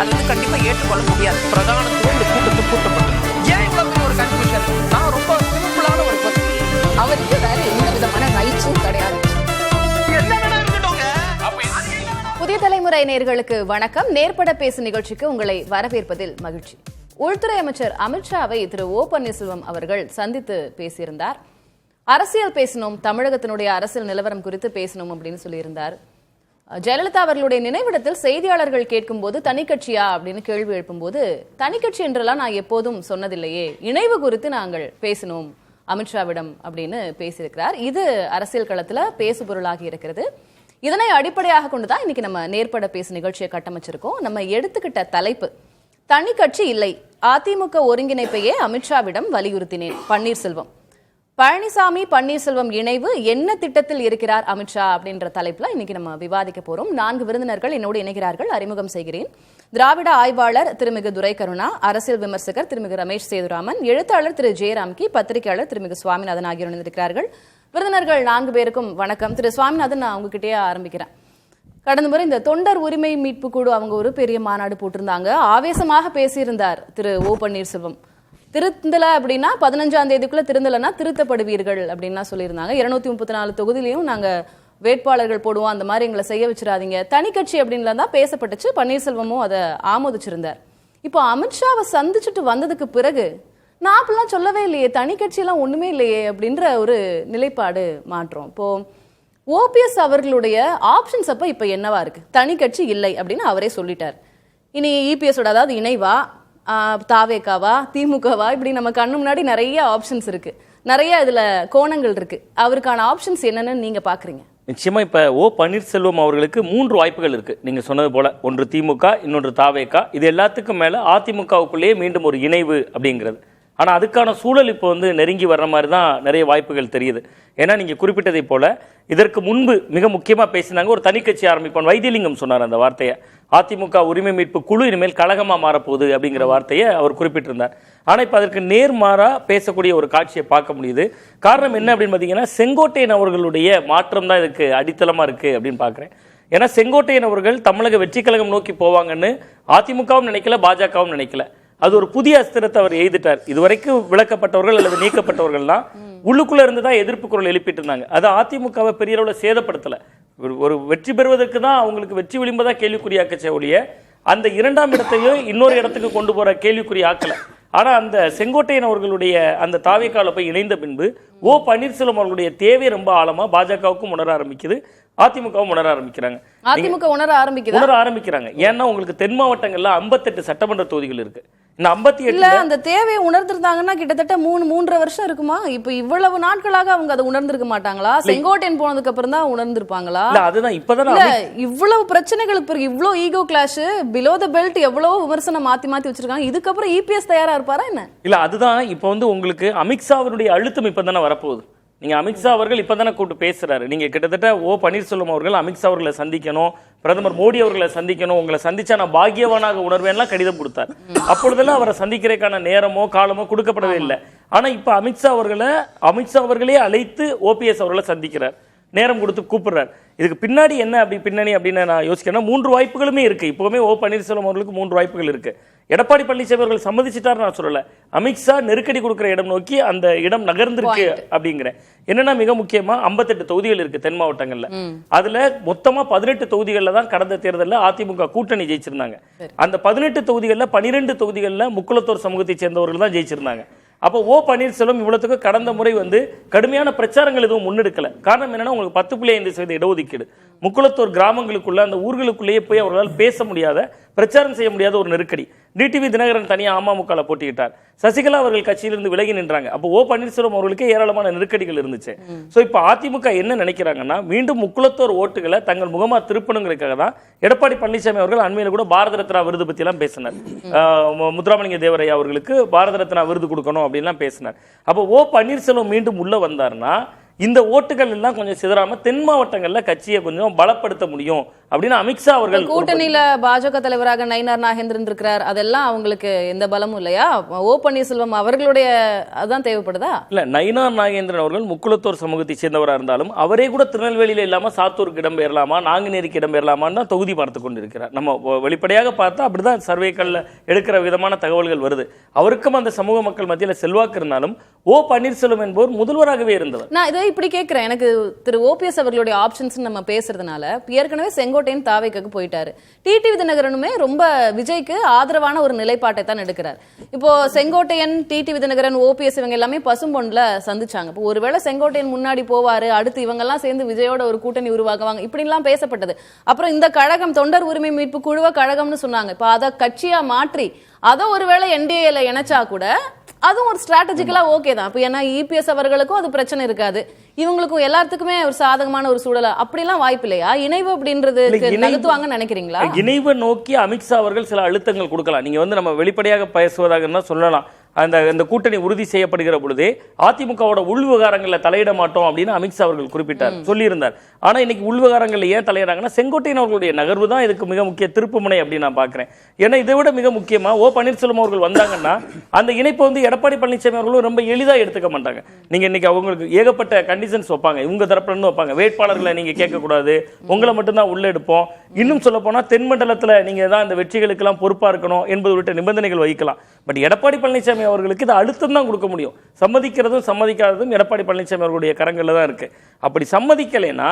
அது வந்து கண்டிப்பா ஏற்றுக்கொள்ள முடியாது. பிரதானத்துவம் இந்த கூட்டத்தை கூட்டப்பட்டது. ஏன் இவ்வளவு பெரிய ஒரு கன்ஃபியூஷன்? நான் ரொம்ப சிம்பிளான ஒரு பர்சன். அவருக்கு வேற எந்த விதமான ரைட்ஸும் கிடையாது. புதிய தலைமுறை நேயர்களுக்கு வணக்கம். நேர்பட பேசு நிகழ்ச்சிக்கு உங்களை வரவேற்பதில் மகிழ்ச்சி. உள்துறை அமைச்சர் அமித்ஷாவை திரு ஓ பன்னீர்செல்வம் அவர்கள் சந்தித்து பேசியிருந்தார். அரசியல் பேசணும், தமிழகத்தினுடைய அரசியல் நிலவரம் குறித்து பேசணும் அப்படின்னு சொல்லியிருந்தார். ஜெயலலிதா அவர்களுடைய நினைவிடத்தில் செய்தியாளர்கள் கேட்கும் போது தனிக்கட்சியா அப்படின்னு கேள்வி எழுப்பும்போது, தனிக்கட்சி என்றெல்லாம் நான் எப்போதும் சொன்னதில்லையே, இணைவு குறித்து நாங்கள் பேசணும் அமித்ஷாவிடம் அப்படின்னு பேசியிருக்கிறார். இது அரசியல் களத்துல பேசு பொருளாகி இருக்கிறது. இதனை அடிப்படையாக கொண்டுதான் இன்னைக்கு நம்ம நேர்பட பேசு நிகழ்ச்சியை கட்டமைச்சிருக்கோம். நம்ம எடுத்துக்கிட்ட தலைப்பு தனி கட்சி இல்லை, அதிமுக ஒருங்கிணைப்பையே அமித்ஷாவிடம் வலியுறுத்தினேன் பன்னீர்செல்வம். பழனிசாமி பன்னீர்செல்வம் இணைவு என்ன திட்டத்தில் இருக்கிறார் அமித்ஷா அப்படின்ற தலைப்புல இன்னைக்கு நம்ம விவாதிக்க போறோம். 4 விருந்தினர்கள் என்னோடு இணைகிறார்கள். அறிமுகம் செய்கிறேன். திராவிட ஆய்வாளர் திருமிகு துரை கருணா, அரசியல் விமர்சகர் திருமிகு ரமேஷ் சேதுராமன், எழுத்தாளர் திரு ஜெயராம்கி, பத்திரிகையாளர் திருமிகு சுவாமிநாதன் ஆகியோர் இணைந்திருக்கிறார்கள். விருந்தினர்கள் 4 பேருக்கும் வணக்கம். திரு சுவாமிநாதன், நான் உங்ககிட்டயே ஆரம்பிக்கிறேன். கடந்த முறை இந்த தொண்டர் உரிமை மீட்பு குழு அவங்க ஒரு பெரிய மாநாடு போட்டிருந்தாங்க. ஆவேசமாக பேசியிருந்தார் திரு ஓ பன்னீர்செல்வம். திருந்தல அப்படின்னா 15ஆம் தேதிக்குள்ள திருந்தலன்னா திருத்தப்படுவீர்கள் அப்படின்னா சொல்லியிருந்தாங்க. 234 தொகுதியிலையும் நாங்க வேட்பாளர்கள் போடுவோம், அந்த மாதிரி எங்களை செய்ய வச்சிடாதீங்க, தனி கட்சி அப்படின்லாம் தான் பேசப்பட்டுச்சு. பன்னீர்செல்வமும் அதை ஆமோதிச்சிருந்தார். இப்போ அமித்ஷாவை சந்திச்சுட்டு வந்ததுக்கு பிறகு நான் அப்படிலாம் சொல்லவே இல்லையே, தனி கட்சியெல்லாம் ஒண்ணுமே இல்லையே அப்படின்ற ஒரு நிலைப்பாடு மாற்றம். இப்போ ஓபிஎஸ் அவர்களுடைய ஆப்ஷன்ஸ் அப்ப இப்ப என்னவா இருக்கு? தனி கட்சி இல்லை அப்படின்னு அவரே சொல்லிட்டார். இனி இபிஎஸோட அதாவது இணைவா, தாவேக்காவா, திமுகவா, இப்படி நம்ம கண்ணு முன்னாடி நிறைய ஆப்ஷன்ஸ் இருக்கு, நிறைய இதுல கோணங்கள் இருக்கு. அவருக்கான ஆப்ஷன்ஸ் என்னன்னு நீங்க பாக்குறீங்க? நிச்சயமா இப்ப ஓ பன்னீர்செல்வம் அவர்களுக்கு 3 வாய்ப்புகள் இருக்கு. நீங்க சொன்னது போல, ஒன்று திமுக, இன்னொன்று தாவேக்கா, இது எல்லாத்துக்கும் மேல அதிமுகவுக்குள்ளேயே மீண்டும் ஒரு இணைவு அப்படிங்கிறது. ஆனா அதுக்கான சூழல் இப்போ வந்து நெருங்கி வர்ற மாதிரி தான் நிறைய வாய்ப்புகள் தெரியுது. ஏன்னா நீங்க குறிப்பிட்டதை போல இதற்கு முன்பு மிக முக்கியமா பேசினாங்க, ஒரு தனி கட்சி ஆரம்பிப்போம். வைத்தியலிங்கம் சொன்னார் அந்த வார்த்தையை. அதிமுக உரிமை மீட்பு குழு இனிமேல் கழகமா மாறப்போகுது அப்படிங்கிற வார்த்தையை அவர் குறிப்பிட்டிருந்தார். ஆனா இப்ப அதற்கு நேர்மாறா பேசக்கூடிய ஒரு காட்சியை பார்க்க முடியுது. காரணம் என்ன அப்படின்னு பாத்தீங்கன்னா, செங்கோட்டையன் அவர்களுடைய மாற்றம் தான் இதுக்கு அடித்தளமா இருக்கு அப்படின்னு பாக்குறேன். ஏன்னா செங்கோட்டையன் அவர்கள் தமிழக வெற்றி கழகம் நோக்கி போவாங்கன்னு அதிமுகவும் நினைக்கல, பாஜகவும் நினைக்கல. அது ஒரு புதிய அஸ்திரத்தை அவர் எய்துட்டார். இதுவரைக்கும் விளக்கப்பட்டவர்கள் அல்லது நீக்கப்பட்டவர்கள்லாம் உள்ளுக்குள்ள இருந்து தான் எதிர்ப்பு குரல் எழுப்பிட்டு இருந்தாங்க. அது அதிமுகவை பெரிய அளவில் சேதப்படுத்தல. ஒரு வெற்றி பெறுவதற்கு தான் அவங்களுக்கு வெற்றி விளிம்பதா கேள்விக்குறியாக்கச்சே ஒழிய அந்த 2ஆம் இடத்தையும் இன்னொரு இடத்துக்கு கொண்டு போற கேள்விக்குறி ஆக்கல. ஆனா அந்த செங்கோட்டையன் அவர்களுடைய அந்த தாவேக்கால போய் இணைந்த பின்பு ஓ பன்னீர்செல்வம் அவர்களுடைய தேவை ரொம்ப ஆழமா பாஜகவுக்கும் உணர ஆரம்பிக்குது, அதிமுகவும் உணர ஆரம்பிக்கிறாங்க. அதிமுக உணர ஆரம்பிக்கிறாங்க. ஏன்னா உங்களுக்கு தென் மாவட்டங்கள்ல 58 சட்டமன்ற தொகுதிகள் இருக்கு. இந்த 58 அந்த தேவையை உணர்ந்திருந்தாங்கன்னா கிட்டத்தட்ட 3.5 வருஷம் இருக்குமா? இப்ப இவ்வளவு நாட்களாக அவங்க அதை உணர்ந்திருக்க மாட்டாங்களா? செங்கோட்டையன் போனதுக்கு அப்புறம் தான் உணர்ந்திருப்பாங்களா? அதுதான் இப்பதான் இவ்வளவு பிரச்சனைகளுக்கு பிறகு இவ்வளவு ego clash, below the belt எவ்வளவு விமர்சனம் மாத்தி வச்சிருக்காங்க. இதுக்கப்புறம் இபிஎஸ் தயாரா இருப்பாரா என்ன? இல்ல அதுதான் இப்ப வந்து உங்களுக்கு அமித்ஷா அவருடைய அழுத்தம் இப்பதானே வரப்போகுது. நீங்க அமித்ஷா அவர்கள் இப்பதானே கூப்பிட்டு பேசுறாரு. நீங்க கிட்டத்தட்ட ஓ பன்னீர்செல்வம் அவர்கள் அமித்ஷா அவர்களை சந்திக்கணும், பிரதமர் மோடி அவர்களை சந்திக்கணும், உங்களை சந்திச்சா நான் பாக்கியவானாக உணர்வேன்லாம் கடிதம் கொடுத்தார். அப்பொழுதெல்லாம் அவரை சந்திக்கிறதுக்கான நேரமோ காலமோ கொடுக்கப்படவே இல்லை. ஆனா இப்ப அமித்ஷா அவர்களே அழைத்து ஓபிஎஸ் அவர்களை சந்திக்கிறார், நேரம் கொடுத்து கூப்பிடுறார். இதுக்கு பின்னாடி என்ன பின்னணி அப்படின்னு நான் யோசிக்கிறேன்னா 3 வாய்ப்புகளுமே இருக்கு. இப்பவுமே ஓ பன்னீர்செல்வம் அவர்களுக்கு 3 வாய்ப்புகள் இருக்கு. எடப்பாடி பழனிசாமி அவர்கள் சம்மதிச்சிட்டாரு நான் சொல்லல, அமித்ஷா நெருக்கடி கொடுக்கிற இடம் நோக்கி அந்த இடம் நகர்ந்திருக்கு அப்படிங்கிறேன். என்னன்னா மிக முக்கியமா 58 தொகுதிகள் இருக்கு தென் மாவட்டங்கள்ல. அதுல மொத்தமா 18 தொகுதிகள்ல தான் கடந்த தேர்தலில் அதிமுக கூட்டணி ஜெயிச்சிருந்தாங்க. அந்த 18 தொகுதிகள்ல 12 தொகுதிகள்ல முக்குளத்தோர் சமூகத்தை சேர்ந்தவர்கள் தான் ஜெயிச்சிருந்தாங்க. அப்போ ஓ பன்னீர்செல்வம் இவ்வளவுக்கு கடந்த முறை வந்து கடுமையான பிரச்சாரங்கள் எதுவும் முன்னெடுக்கல. காரணம் என்னன்னா உங்களுக்கு 10.5% இடஒதுக்கீடு, முக்குளத்தோர் கிராமங்களுக்குள்ள அந்த ஊர்களுக்குள்ளேயே போய் அவர்களால் பேச முடியாத, பிரச்சாரம் செய்ய முடியாத ஒரு நெருக்கடி. டிடிவி தினகரன் தனியா அமமுக போட்டியிட்டார், சசிகலா அவர்கள் கட்சியிலிருந்து விலகி நின்றாங்க. அப்போ ஓ பன்னீர்செல்வம் அவர்களுக்கு ஏராளமான நெருக்கடிகள் இருந்துச்சு. சோ இப்போ அதிமுக என்ன நினைக்கிறாங்கன்னா, மீண்டும் முக்குளத்தோர் ஓட்டுகளை தங்கள் முகமா திருப்பணுங்கிறதுக்காக தான் எடப்பாடி பழனிசாமி அவர்கள் அண்மையில கூட பாரத ரத்னா விருது பத்தி எல்லாம் பேசினார். முத்துராமலிங்க தேவரையா அவர்களுக்கு பாரத ரத்னா விருது கொடுக்கணும் அப்படின்லாம் பேசினார். அப்போ ஓ பன்னீர்செல்வம் மீண்டும் உள்ள வந்தார்னா இந்த ஓட்டுகள் எல்லாம் கொஞ்சம் சிதறாம தென் மாவட்டங்கள்ல கட்சியை கொஞ்சம் பலப்படுத்த முடியும் அப்படின்னு அமித்ஷா அவர்கள் கூட்டணியில பாஜக தலைவராக நயினார் நாகேந்திரன் இருக்கிறார், அதெல்லாம் அவங்களுக்கு எந்த பலமும் இல்லையா? ஓ பன்னீர்செல்வம் அவர்களுடைய அதான் தேவைப்படுதா? இல்ல, நயினார் நாகேந்திரன் அவர்கள் முக்குளத்தோர் சமூகத்தை சேர்ந்தவராக இருந்தாலும் அவரே கூட திருநெல்வேலியில இல்லாம சாத்தூருக்கு இடம்பெயரலாமா, நாங்குநேரிக்கு இடம்பெயரலாமான்னு தான் தொகுதி பார்த்து கொண்டிருக்கிறார். நம்ம வெளிப்படையாக பார்த்தா அப்படிதான் சர்வேக்கள்ல எடுக்கிற விதமான தகவல்கள் வருது. அவருக்கும் அந்த சமூக மக்கள் மத்தியில செல்வாக்கு இருந்தாலும் ஓ பன்னீர்செல்வம் என்பவர் முதல்வராகவே இருந்தவர். நான் இதை இப்படி கேட்கிறேன், எனக்கு திரு ஓபிஎஸ் அவர்களுடைய ஆப்ஷன்ஸ் நம்ம பேசுறதுனால ஏற்கனவே செங்கோட்டையன் தாவேக்கு போயிட்டாரு, டிடிவி தினகரனுமே ரொம்ப விஜய்க்கு ஆதரவான ஒரு நிலைப்பாட்டை தான் எடுக்கிறார். இப்போ செங்கோட்டையன், டிடிவி தினகரன், ஓபிஎஸ் இவங்க எல்லாமே பசும்பொன்ல சந்திச்சாங்க. இப்போ ஒருவேளை செங்கோட்டையன் முன்னாடி போவாரு, அடுத்து இவங்க எல்லாம் சேர்ந்து விஜயோட ஒரு கூட்டணி உருவாக்குவாங்க, இப்படி எல்லாம் பேசப்பட்டது. அப்புறம் இந்த கழகம் தொண்டர் உரிமை மீட்பு குழுவ கழகம்னு சொன்னாங்க. இப்போ அதை கட்சியா மாற்றி அதை ஒருவேளை என்டிஏல இணைச்சா கூட அதுவும் ஒரு ஸ்ட்ராட்டஜிக்கலா ஓகே தான். இப்போ ஏன்னா இபிஎஸ் அவர்களுக்கும் அது பிரச்சனை இருக்காது, இவங்களுக்கும் எல்லாத்துக்குமே ஒரு சாதகமான ஒரு சூழலா அப்படிலாம் வாய்ப்பு இல்லையா? இணைவு அப்படின்றது நகர்த்துவாங்கன்னு நினைக்கிறீங்களா? இணைவை நோக்கி அமித்ஷா அவர்கள் சில அழுத்தங்கள் கொடுக்கலாம். நீங்க வந்து நம்ம வெளிப்படையாக பேசுவதாக சொல்லலாம். அந்த கூட்டணி உறுதி செய்யப்படுகிற பொழுதே அதிமுகவோட உள் விவகாரங்களில் தலையிட மாட்டோம் அப்படின்னு அமித்ஷா அவர்கள் குறிப்பிட்டார், சொல்லியிருந்தார். ஆனா இன்னைக்கு உள் விவகாரங்களில் ஏன் தலையிடாங்கன்னா செங்கோட்டையன் அவர்களுடைய நகர்வு தான் இதுக்கு மிக முக்கிய திருப்புமுனை அப்படின்னு நான் பார்க்கிறேன். ஏன்னா இதை விட மிக முக்கியமா ஓ பன்னீர்செல்வம் அவர்கள் வந்தாங்கன்னா அந்த இணைப்பை வந்து எடப்பாடி பழனிசாமி அவர்களும் ரொம்ப எளிதா எடுத்துக்க மாட்டாங்க. நீங்க இன்னைக்கு அவங்களுக்கு ஏகப்பட்ட கண்டிஷன்ஸ் வைப்பாங்க, இவங்க தரப்புல இருந்து வைப்பாங்க. வேட்பாளர்களை நீங்க கேட்கக்கூடாது, உங்களை மட்டும்தான் உள்ள எடுப்போம், இன்னும் சொல்ல போனா தென் மண்டலத்துல நீங்க தான் இந்த வெற்றிகளுக்கு எல்லாம் பொறுப்பா இருக்கணும் என்பது உள்ளிட்ட நிபந்தனைகள் வைக்கலாம். பட் எடப்பாடி பழனிசாமி அவர்களுக்கு இது அழுத்தம் தான் கொடுக்க முடியும். சம்மதிக்கிறதும் சம்மதிக்காததும் எடப்பாடி பழனிசாமி அவர்களுடைய கரங்கள்ல தான் இருக்கு. அப்படி சம்மதிக்கலைன்னா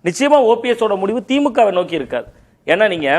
நிச்சயமா ஓபிஎஸ் ஓட முடிவு திமுகவை நோக்கி இருக்காது. ஏன்னா நீங்க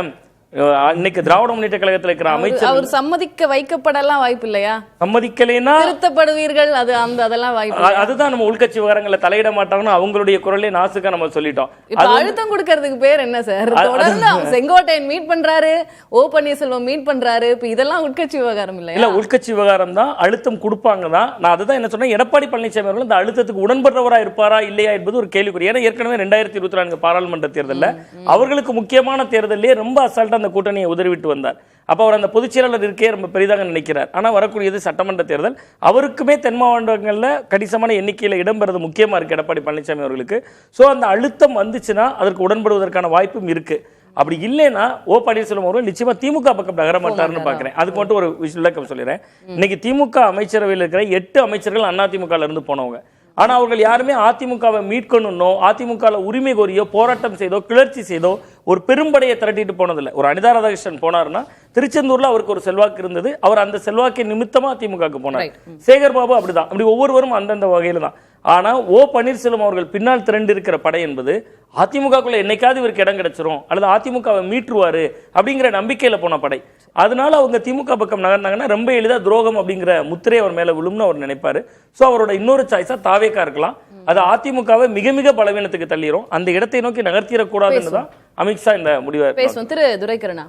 இன்னைக்கு திராவிட முன்னேற்ற கழகத்தில் இருக்கிற அமைச்சர் அவர் சம்மதிக்க வைக்கப்படலாம் வாய்ப்பு இல்லையா? சம்மதிக்கலைன்னா திருத்தப்படுவீர்கள், அது அந்த அதெல்லாம் வாய்ப்பு. அதுதான் நம்ம உள்கட்சி விவகாரங்களை தலையிட மாட்டாங்கன்னு அவங்களுடைய குரலே நாசுக்கா நம்ம சொல்லிட்டோம். அழுத்தம் கொடுக்கறதுக்கு பேர் என்ன சார்? தொடர்ந்து செங்கோட்டையன் மீட் பண்றாரு, ஓ பன்னீர்செல்வம் மீட் பண்றாரு, இப்ப இதெல்லாம் உள்கட்சி விவகாரம் இல்லையா? இல்ல, உள்கட்சி விவகாரம் தான், அழுத்தம் கொடுப்பாங்க தான். நான் அதுதான் என்ன சொன்னேன், எடப்பாடி பழனிசாமி அவர்கள் இந்த அழுத்தத்துக்கு உடன்படுறவரா இருப்பாரா இல்லையா என்பது ஒரு கேள்விக்குறி. ஏன்னா ஏற்கனவே 2024 பாராளுமன்ற தேர்தலில் அவர்களுக்கு முக்கியமான தேர்தலே ரொம்ப அசால்ட்டா அந்த கூட்டணியை உதறிவிட்டு வந்தார். அப்ப அவர் அந்த பொதுச் செயலாளர் இருக்கே ரொம்ப பெரிதாக நினைக்கிறார். ஆனா வரக்கூடியது சட்டமன்ற தேர்தல், அவருக்குமே தென் மாவட்டங்கள்ல கணிசமான எண்ணிக்கையில் இடம்பெறது முக்கியமா இருக்கு எடப்பாடி பழனிசாமி அவர்களுக்கு. சோ அந்த அழுத்தம் வந்துச்சுன்னா அதற்கு உடன்படுவதற்கான வாய்ப்பும் இருக்கு. அப்படி இல்லைன்னா ஓ பன்னீர்செல்வம் அவர்கள் நிச்சயமா திமுக பக்கம் நகர மாட்டார்னு பாக்குறேன். அதுக்கு மட்டும் ஒரு விளக்கம் சொல்லிடுறேன். இன்னைக்கு திமுக அமைச்சரவையில் இருக்கிற 8 அமைச்சர்கள் அதிமுக இருந்து போனவங்க. ஆனா அவர்கள் யாருமே அதிமுகவை மீட்கணும்னோ அதிமுக உரிமை கோரியோ போராட்டம் செய்தோ கிளர்ச்சி செய்தோ ஒரு பெரும்படையை திரட்டிட்டு போனதில்லை. ஒரு அனிதா ராதாகிருஷ்ணன் போனார்னா திருச்செந்தூர்ல அவருக்கு ஒரு செல்வாக்கு இருந்தது, அவர் அந்த செல்வாக்கை நிமித்தமா அதிமுக போனார். சேகர் பாபு அப்படிதான், அப்படி ஒவ்வொருவரும் அந்தந்த வகையில தான். ஆனா ஓ பன்னீர்செல்வம் அவர்கள் பின்னால் திரண்டு இருக்கிற படை என்பது அதிமுகக்குள்ள என்னைக்காவது இவருக்கு இடம் கிடைச்சிரும் அல்லது அதிமுகவை மீட்டுருவாரு அப்படிங்கிற நம்பிக்கையில போன படை. அதனால அவங்க திமுக பக்கம் நகர்ந்தாங்கன்னா ரொம்ப எளிதா துரோகம் அப்படிங்கிற முத்திரை அவர் மேல விழும்னு அவர் நினைப்பாரு. சோ அவரோட இன்னொரு சாய்ஸா தாவேக்கா இருக்கலாம். அது அதிமுகவை மிக மிக பலவீனத்துக்கு தள்ளிரும், அந்த இடத்தை நோக்கி நகர்த்திடக்கூடாதுன்னு தான் அமித்ஷா இந்த முடிவை பேசுவோம். திரு துரைக்கண்ணா,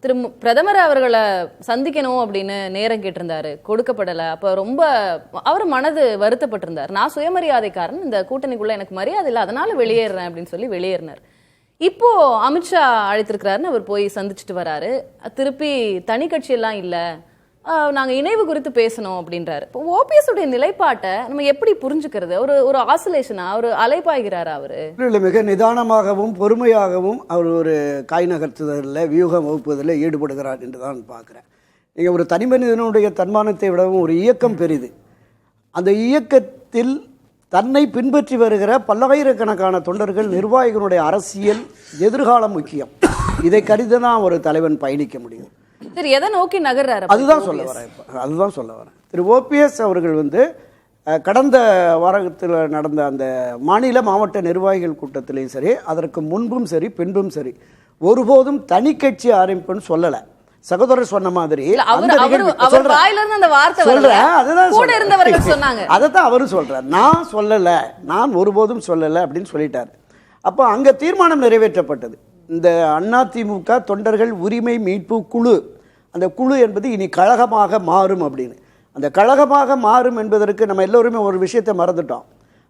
திரு பிரதமர் அவர்களை சந்திக்கணும் அப்படின்னு நேரம் கேட்டிருந்தாரு, கொடுக்கப்படல. அப்ப ரொம்ப அவர் மனது வருத்தப்பட்டிருந்தார். நான் சுயமரியாதைக்காரன், இந்த கூட்டணிக்குள்ள எனக்கு மரியாதை இல்லை, அதனால வெளியேறேன் அப்படின்னு சொல்லி வெளியேறினார். இப்போ அமித்ஷா அழைத்திருக்கிறாருன்னு அவர் போய் சந்திச்சுட்டு வராரு. திருப்பி தனி கட்சி எல்லாம் இல்ல, நாங்க இணைவு குறித்து பேசணும் அப்படின்றாரு. இப்போ ஓபிஎஸ் உடைய நிலைப்பாட்டை நம்ம எப்படி புரிஞ்சுக்கிறது? ஒரு ஆசோலேஷனா, ஒரு அலைப்பாய்கிறாரா அவரு? இல்லை, மிக நிதானமாகவும் பொறுமையாகவும் அவர் ஒரு காய் நகர்த்துதலில் வியூகம் வகுப்புவதில் ஈடுபடுகிறார் என்று தான் பார்க்குறேன். நீங்கள் ஒரு தனி மனிதனுடைய தன்மானத்தை விடவும் ஒரு இயக்கம் பெரிது. அந்த இயக்கத்தில் தன்னை பின்பற்றி வருகிற பல்லாயிரக்கணக்கான தொண்டர்கள், நிர்வாகிகளுடைய அரசியல் எதிர்காலம் முக்கியம். இதை கருதி தான் ஒரு தலைவன் பயணிக்க முடியும். சரி, எதை நோக்கி நகர்றாரு? அதுதான் சொல்ல வரேன். திரு ஓபிஎஸ் அவர்கள் கடந்த வாரத்தில் நடந்த அந்த மாநில மாவட்ட நிர்வாகிகள் கூட்டத்திலையும் சரி, அதற்கு முன்பும் சரி பின்பும் சரி, ஒருபோதும் தனி கட்சி ஆரம்பிப்புன்னு சொல்லலை. சகோதரர் சொன்ன மாதிரி அதைத்தான் அவரும் சொல்றார். நான் சொல்லல, நான் ஒருபோதும் சொல்லல அப்படின்னு சொல்லிட்டார். அப்போ அங்க தீர்மானம் நிறைவேற்றப்பட்டது. இந்த அதிமுக தொண்டர்கள் உரிமை மீட்பு குழு, அந்த குழு என்பது இனி கழகமாக மாறும் அப்படின்னு. அந்த கழகமாக மாறும் என்பதற்கு நம்ம எல்லோருமே ஒரு விஷயத்தை மறந்துட்டோம்.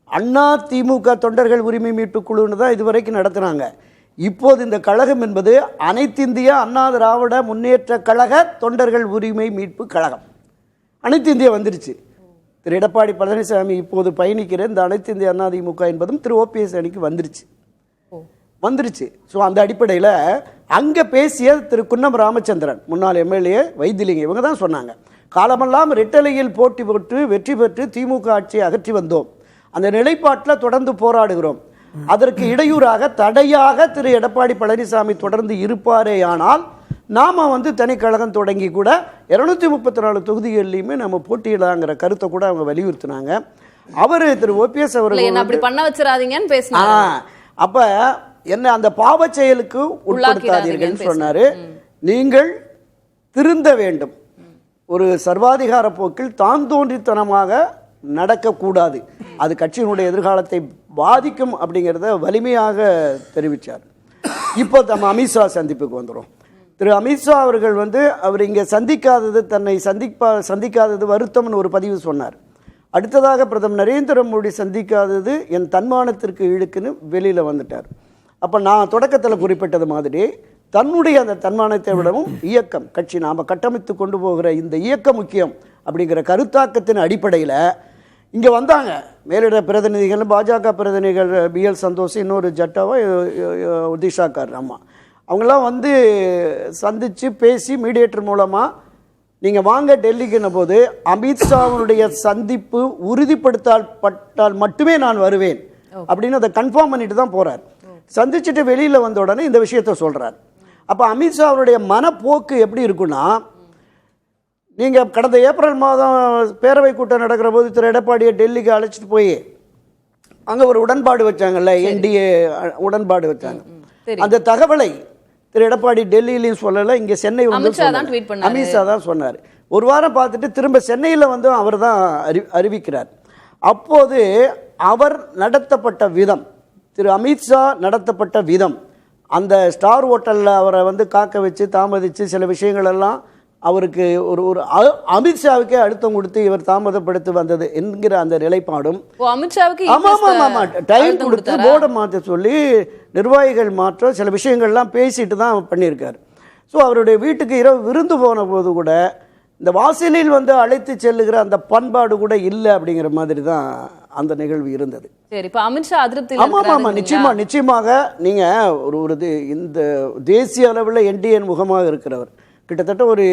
அதிமுக தொண்டர்கள் உரிமை மீட்பு குழுன்னு தான் இதுவரைக்கும் நடத்துனாங்க. இப்போது இந்த கழகம் என்பது அனைத்திந்திய அண்ணா திராவிட முன்னேற்ற கழக தொண்டர்கள் உரிமை மீட்பு கழகம். அனைத்து இந்தியா வந்துருச்சு. திரு எடப்பாடி பழனிசாமி இப்போது பயணிக்கிற இந்த அனைத்து இந்திய அண்ணா திமுக என்பதும் திரு ஓபிஎஸ் அணிக்கு வந்துருச்சு. ஸோ அந்த அடிப்படையில் அங்கே பேசிய திரு குன்னம் ராமச்சந்திரன், முன்னாள் எம்எல்ஏ, வைத்திலிங்கம், இவங்க தான் சொன்னாங்க, காலமெல்லாம் ரெட்டலையில் போட்டி போட்டு வெற்றி பெற்று திமுக ஆட்சியை அகற்றி வந்தோம், அந்த நிலைப்பாட்டில் தொடர்ந்து போராடுகிறோம், அதற்கு இடையூறாக தடையாக திரு எடப்பாடி பழனிசாமி தொடர்ந்து இருப்பாரேயானால் நாம தனிக்கழகம் தொடங்கி கூட 234 தொகுதிகள்லையுமே நம்ம போட்டியிடலாங்கிற கருத்தை கூட அவங்க வலியுறுத்தினாங்க. அவர் திரு ஓபிஎஸ் அவர்கள் அப்படி பண்ண வச்சிராதீங்கன்னு பேசினாங்க. அப்ப என்ன அந்த பாவ செயலுக்கு உட்படுத்தாதீர்கள் சொன்னாரு. நீங்கள் திருந்த வேண்டும், ஒரு சர்வாதிகார போக்கில் தான் தோன்றித்தனமாக நடக்கக்கூடாது, அது கட்சியினுடைய எதிர்காலத்தை பாதிக்கும் அப்படிங்கிறத வலிமையாக தெரிவித்தார். இப்போ நம்ம அமித்ஷா சந்திப்புக்கு வந்துடும். திரு அமித்ஷா அவர்கள் அவர் இங்கே சந்திக்காதது, தன்னை சந்திக்காதது வருத்தம்னு ஒரு பதிவு சொன்னார். அடுத்ததாக பிரதமர் நரேந்திர மோடி சந்திக்காதது என் தன்மானத்திற்கு இழுக்குன்னு வெளியில் வந்துட்டார். அப்போ நான் தொடக்கத்தில் குறிப்பிட்டது மாதிரி தன்னுடைய அந்த தன்மானத்தை விடவும் இயக்கம், கட்சி நாம் கட்டமைத்து கொண்டு போகிற இந்த இயக்கம் முக்கியம் அப்படிங்கிற கருத்தாக்கத்தின் அடிப்படையில் இங்கே வந்தாங்க மேலிட பிரதிநிதிகள், பாஜக பிரதிநிதிகள், பிஎல் சந்தோஷ், இன்னொரு ஜட்டாவா உதிஷாக்கார், அம்மா, அவங்களாம் சந்தித்து பேசி மீடியேட்டர் மூலமாக நீங்கள் வாங்க டெல்லிக்குன்ன போது அமித்ஷாவுடைய சந்திப்பு உறுதிப்படுத்தப்பட்டால் மட்டுமே நான் வருவேன் அப்படின்னு அதை கன்ஃபார்ம் பண்ணிட்டு தான் போகிறார். சந்திச்சுட்டு வெளியில் வந்த உடனே இந்த விஷயத்த சொல்கிறார். அப்போ அமித்ஷா அவருடைய மனப்போக்கு எப்படி இருக்குன்னா, நீங்கள் கடந்த ஏப்ரல் மாதம் பேரவை கூட்டம் நடக்கிற போது திரு எடப்பாடியை டெல்லிக்கு அழைச்சிட்டு போய் அங்கே ஒரு உடன்பாடு வச்சாங்கல்ல, என்டிஏ உடன்பாடு வச்சாங்க. அந்த தகவலை திரு எடப்பாடி டெல்லியிலையும் சொல்லலை, இங்கே சென்னை அமித்ஷா தான் சொன்னார். ஒரு வாரம் பார்த்துட்டு திரும்ப சென்னையில் அவர் தான் அறிவிக்கிறார். அப்போது அவர் நடத்தப்பட்ட விதம், திரு அமித்ஷா நடத்தப்பட்ட விதம், அந்த ஸ்டார் ஹோட்டலில் அவரை காக்க வச்சு தாமதித்து சில விஷயங்கள் எல்லாம் அவருக்கு ஒரு அமித்ஷாவுக்கே அழுத்தம் கொடுத்து இவர் தாமதப்படுத்தி வந்தது என்கிற அந்த நிலைப்பாடும், டைம் கொடுத்து போர்டை மாற்ற சொல்லி நிர்வாகிகள் மாற்ற சில விஷயங்கள்லாம் பேசிட்டு தான் பண்ணியிருக்காரு. ஸோ அவருடைய வீட்டுக்கு இரவு விருந்து போன போது கூட இந்த வாசலில் அழைத்து செல்லுகிற அந்த பண்பாடு கூட இல்லை அப்படிங்கிற மாதிரி தான் அந்த நிகழ்வு இருந்தது. சரி, இப்போ அமித்ஷா அதிருப்தி. ஆமாம், நிச்சயமாக நீங்க ஒரு இந்த தேசிய அளவில் என்டிஎன் முகமாக இருக்கிறவர், கிட்டத்தட்ட ஒரு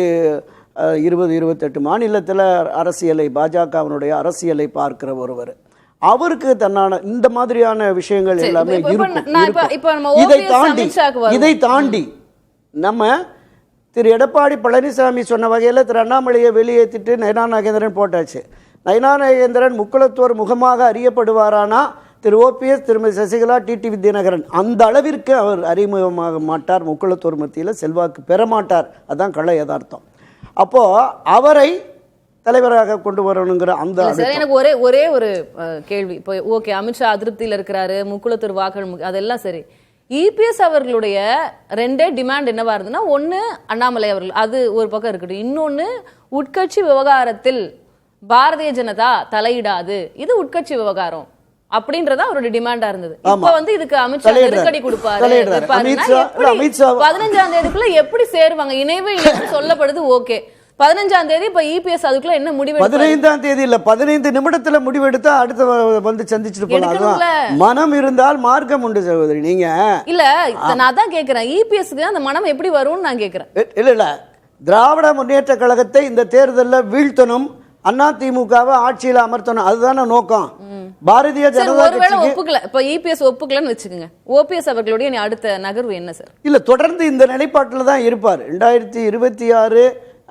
20-28 மாநிலத்தில் அரசியலை, பாஜகவினுடைய அரசியலை பார்க்கிற ஒருவர், அவருக்கு தன்னான இந்த மாதிரியான விஷயங்கள் எல்லாமே இதை தாண்டி நம்ம திரு எடப்பாடி பழனிசாமி சொன்ன வகையில் திரு அண்ணாமலையை வெளியேற்றிட்டு நயனா நாகேந்திரன் போட்டாச்சு. நயனா நாகேந்திரன் முக்குளத்தோர் முகமாக அறியப்படுவாரானா திரு ஓபிஎஸ், திருமதி சசிகலா, டிடிவி தினகரன் அந்த அளவிற்கு அவர் அறிமுகமாக மாட்டார், முக்குளத்தோர் மத்தியில் செல்வாக்கு பெறமாட்டார். அதுதான் கள யதார்த்தம். அப்போ அவரை தலைவராக கொண்டு வரணுங்கிற அந்த எனக்கு ஒரே ஒரு கேள்வி. இப்போ ஓகே, அமித்ஷா அதிருப்தியில் இருக்கிறாரு, முக்குளத்தூர் வாக்கள், அதெல்லாம் சரி. இபிஎஸ் அவர்களுடைய ரெண்டே டிமாண்ட் என்னவா இருந்ததுன்னா, ஒன்னு அண்ணாமலை அவர்கள், அது ஒரு பக்கம் இருக்கட்டும், இன்னொன்னு உட்கட்சி விவகாரத்தில் பாரதிய ஜனதா தலையிடாது, இது உட்கட்சி விவகாரம் அப்படின்றதா அவருடைய டிமாண்டா இருந்தது. இப்ப இதுக்கு அமித்ஷா நெருக்கடி கொடுப்பாரு. 15ஆம் தேதிக்குள்ள எப்படி சேருவாங்க, இணைவு சொல்லப்படுது. ஓகே, 15ஆம் தேதி இப்ப இபிஎஸ் அதுக்குள்ள என்ன முடிவு? 15ஆம் தேதி இல்ல, 15 நிமிடத்துல முடிவு எடுத்தா அடுத்து சந்திச்சுட்டு போலாம். மனம் இருந்தால் மார்க்கம் உண்டு சகோதரி. நீங்க இல்ல, நான் தான் கேக்குறேன், இபிஎஸ்க்கு அந்த மனம் எப்படி வரும்னு நான் கேக்குறேன். இல்ல, திராவிட முன்னேற்ற கழகத்தை இந்த தேர்தலில் வீழ்த்தணும், அண்ணா திமுகவை ஆட்சியில் அமர்த்தணும், அதுதான நோக்கம். பாரதிய ஜனதா கட்சி ஒப்புக்கல, இப்ப இபிஎஸ் ஒப்புக்கலன்னு வெச்சுக்கங்க, ஓபிஎஸ் அவர்களுடைய அடுத்த நகர்வு என்ன சார்? இல்ல, தொடர்ந்து இந்த நிலைப்பாட்டில் தான் இருப்பார். 2026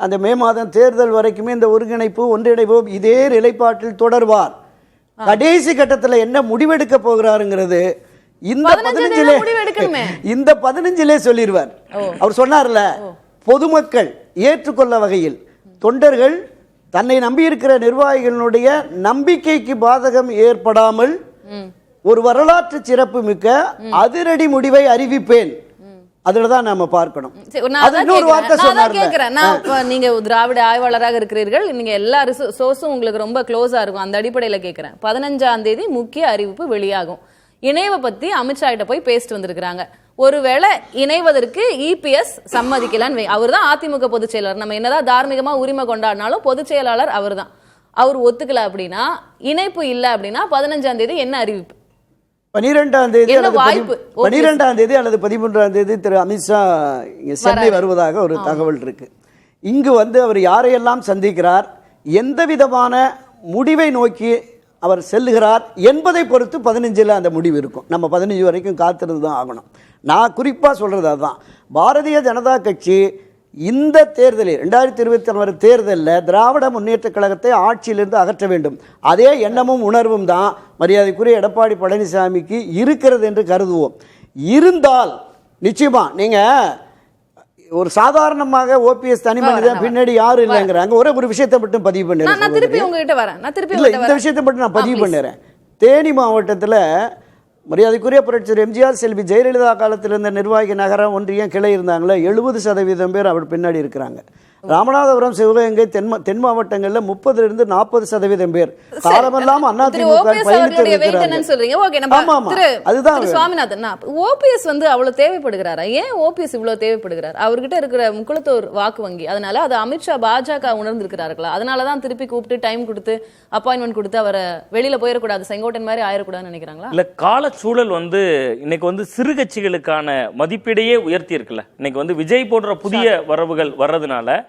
அந்த மே மாதம் தேர்தல் வரைக்குமே இந்த ஒருங்கிணைப்பு, ஒன்றிணைப்பு இதே நிலைப்பாட்டில் தொடர்வார். கடைசி கட்டத்தில் என்ன முடிவெடுக்க போகிறாருங்கிறது இந்த 15லே சொல்லிடுவார். அவர் சொன்னார்ல, பொதுமக்கள் ஏற்றுக்கொள்ள வகையில் தொண்டர்கள் தன்னை நம்பியிருக்கிற நிர்வாகிகளுடைய நம்பிக்கைக்கு பாதகம் ஏற்படாமல் ஒரு வரலாற்று சிறப்பு மிக்க அதிரடி முடிவை அறிவிப்பேன். அதுலதான் நாம பார்க்கணும். நீங்க திராவிட ஆய்வாளராக இருக்கிறீர்கள், நீங்க எல்லா சோர்ஸும் உங்களுக்கு ரொம்ப க்ளோஸா இருக்கும், அந்த அடிப்படையில கேட்கிறேன். 15ஆம் தேதி முக்கிய அறிவிப்பு வெளியாகும். இணைவை பத்தி அமித்ஷா கிட்ட போய் பேசிட்டு வந்திருக்கிறாங்க. ஒருவேளை இணைவதற்கு இபிஎஸ் சம்மதிக்கலான்னு, அவர் தான் அதிமுக பொதுச் செயலாளர், நம்ம என்னதான் தார்மீகமா உரிமை கொண்டாடினாலும் பொதுச் செயலாளர் அவர் தான். அவர் ஒத்துக்கல அப்படின்னா, இணைப்பு இல்ல அப்படின்னா 15ஆம் தேதி என்ன அறிவிப்பு? 12ஆம் தேதி என்ன வாய்ப்பு? 12ஆம் தேதி அல்லது 13ஆம் தேதி திரு அமித்ஷா இங்க சென்னை வருவதாக ஒரு தகவல் இருக்கு. இங்கு வந்து அவர் யாரையெல்லாம் சந்திக்கிறார், எந்த விதமான முடிவை நோக்கி அவர் செல்லுகிறார் என்பதை பொறுத்து 15ல் அந்த முடிவு இருக்கும். நம்ம 15 வரைக்கும் காத்திருந்து தான் ஆகணும். நான் குறிப்பாக சொல்றது அதுதான். பாரதிய ஜனதா கட்சி இந்த தேர்தலில் 2026 தேர்தலில் திராவிட முன்னேற்ற கழகத்தை ஆட்சியிலிருந்து அகற்ற வேண்டும், அதே எண்ணமும் உணர்வும் தான் மரியாதைக்குரிய எடப்பாடி பழனிசாமிக்கு இருக்கிறது என்று கருதுவோம். இருந்தால் நிச்சயமா நீங்க ஒரு சாதாரணமாக ஓபிஎஸ் தனி மனிதன் பின்னாடி யாரும் இல்லைங்கிறாங்க. ஒரு விஷயத்தை மட்டும் பதிவு பண்ணுறேன். இந்த விஷயத்தை மட்டும் நான் பதிவு பண்ணுறேன். தேனி மாவட்டத்தில் மரியாதைக்குரிய புரட்சியர் எம்ஜிஆர் செல்வி ஜெயலலிதா காலத்தில் இருந்த நிர்வாகி நகரம் ஒன்றியம் கிளை இருந்தாங்களே 70% பேர் அவர் பின்னாடி இருக்கிறாங்க. ராமநாதபுரம், சிவகங்கை, தென் மாவட்டங்களில் 30% 40% பேர் காலமெல்லாம் அதிமுக பயணித்து அதுதான். சுவாமிநாதன், ஓபிஎஸ் வந்து அவ்வளவு தேவைப்படுகிறாரா? ஏன் ஓபிஎஸ் இவ்வளவு தேவைப்படுகிறார்? அவர்கிட்ட இருக்கிற முக்குளத்தூர் வாக்கு வங்கி, அதனால அது அமித்ஷா பாஜக உணர்ந்திருக்கிறார்களா? அதனாலதான் திருப்பி கூப்பிட்டு டைம் கொடுத்து அப்பாயின்மெண்ட் கொடுத்து அவரை வெளியில போயிடக்கூடாது, செங்கோட்டன் மாதிரி ஆயிடக்கூடாதுன்னு நினைக்கிறாங்களா? இல்ல, கால சூழல் வந்து இன்னைக்கு வந்து சிறு கட்சிகளுக்கான மதிப்பீடையே உயர்த்தி இருக்குல்ல. இன்னைக்கு வந்து விஜய் போன்ற புதிய வரவுகள் வர்றதுனால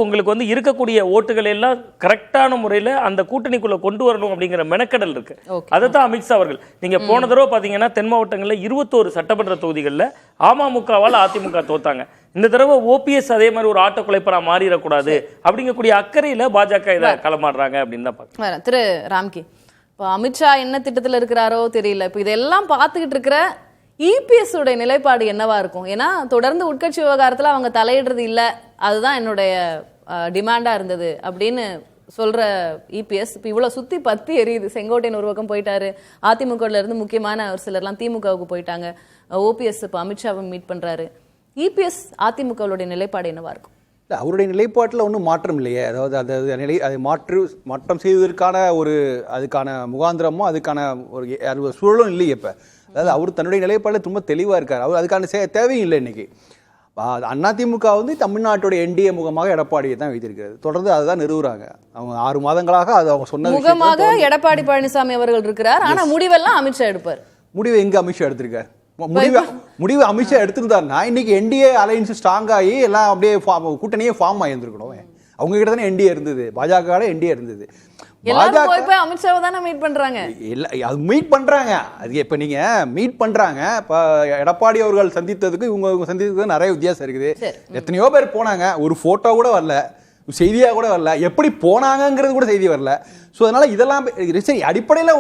உங்களுக்கு வந்து இருக்கக்கூடிய ஓட்டுகள் எல்லாம் கரெக்டான முறையில் அந்த கூட்டணிக்குள்ள கொண்டு வரணும் அப்படிங்கிற மெனக்கடல் இருக்கு. அதைத்தான் அமித்ஷா அவர்கள், நீங்க போன தடவை பாத்தீங்கன்னா தென் மாவட்டங்களில் 21 சட்டமன்ற தொகுதிகளில் அமமுகவால் அதிமுக தோத்தாங்க. இந்த தடவை ஓபிஎஸ் அதே மாதிரி ஒரு ஆட்ட குலைப்பரா மாறிடக்கூடாது அப்படிங்கக்கூடிய அக்கறையில பாஜக இதை களமாடுறாங்க அப்படின்னு தான் பாக்குறேன். திரு ராம்கி, இப்போ அமித்ஷா என்ன திட்டத்தில் இருக்கிறாரோ தெரியல. இப்போ இதெல்லாம் பார்த்துக்கிட்டு இருக்கிற இபிஎஸ் உடைய நிலைப்பாடு என்னவா இருக்கும்? ஏன்னா தொடர்ந்து உட்கட்சி விவகாரத்தில் அவங்க தலையிடுறது இல்லை, அதுதான் என்னுடைய டிமாண்டா இருந்தது அப்படின்னு சொல்ற இபிஎஸ் இப்போ இவ்வளவு சுத்தி பத்தி எரியுது. செங்கோட்டையன் ஒரு பக்கம் போயிட்டாரு, அதிமுகல இருந்து முக்கியமான ஒரு சிலர்லாம் திமுகவுக்கு போயிட்டாங்க, ஓபிஎஸ் இப்போ அமித்ஷாவை மீட் பண்றாரு. இபிஎஸ் அதிமுகவுடைய நிலைப்பாடு என்னவா இருக்கும்? அவருடைய நிலைப்பாட்டில் ஒன்றும் மாற்றம் இல்லையே. அதாவது அதை மாற்றம் செய்வதற்கான அதுக்கான முகாந்திரமோ அதுக்கான ஒரு சூழலும் இல்லையே. இப்போ அதாவது அவர் தன்னுடைய நிலைப்பாட்டில் ரொம்ப தெளிவாக இருக்கார். அவர் அதுக்கான தேவையும் இல்லை. இன்னைக்கு அதிமுக வந்து தமிழ்நாட்டுடைய என்டிஏ முகமாக எடப்பாடியை தான் வைத்திருக்கிறது. தொடர்ந்து அதுதான் நிறுவுறாங்க. அவங்க 6 மாதங்களாக அது அவங்க சொன்ன முகமாக எடப்பாடி பழனிசாமி அவர்கள் இருக்கிறார். ஆனா முடிவெல்லாம் அமித்ஷா எடுப்பார். முடிவை எங்க அமித்ஷா எடுத்திருக்கார்? முடிவு அமித்ஷா எடுத்திருந்தாருன்னா இன்னைக்கு என்டிஏ அலையன்ஸ் ஸ்ட்ராங் ஆகி எல்லாம் அப்படியே கூட்டணியே ஃபார்ம் ஆகியிருந்துருக்கணும். அவங்க கிட்ட தானே என்டிஏ இருந்தது, பாஜக என்டிஏ இருந்தது. அமித்ஷாவை தானே மீட் பண்றாங்க. அது மீட் பண்றாங்க. அது இப்ப நீங்க மீட் பண்றாங்க. இப்ப எடப்பாடி அவர்கள் சந்தித்ததுக்கு இவங்க சந்தித்ததுக்கு நிறைய வித்தியாசம் இருக்குது. எத்தனையோ பேர் போனாங்க, ஒரு போட்டோ கூட வரல, செய்தியா கூட வரல, எப்படி போனாங்கிறது கூட செய்தி வரல. ஸோ அதனால இதெல்லாம் சரி, அடிப்படையில்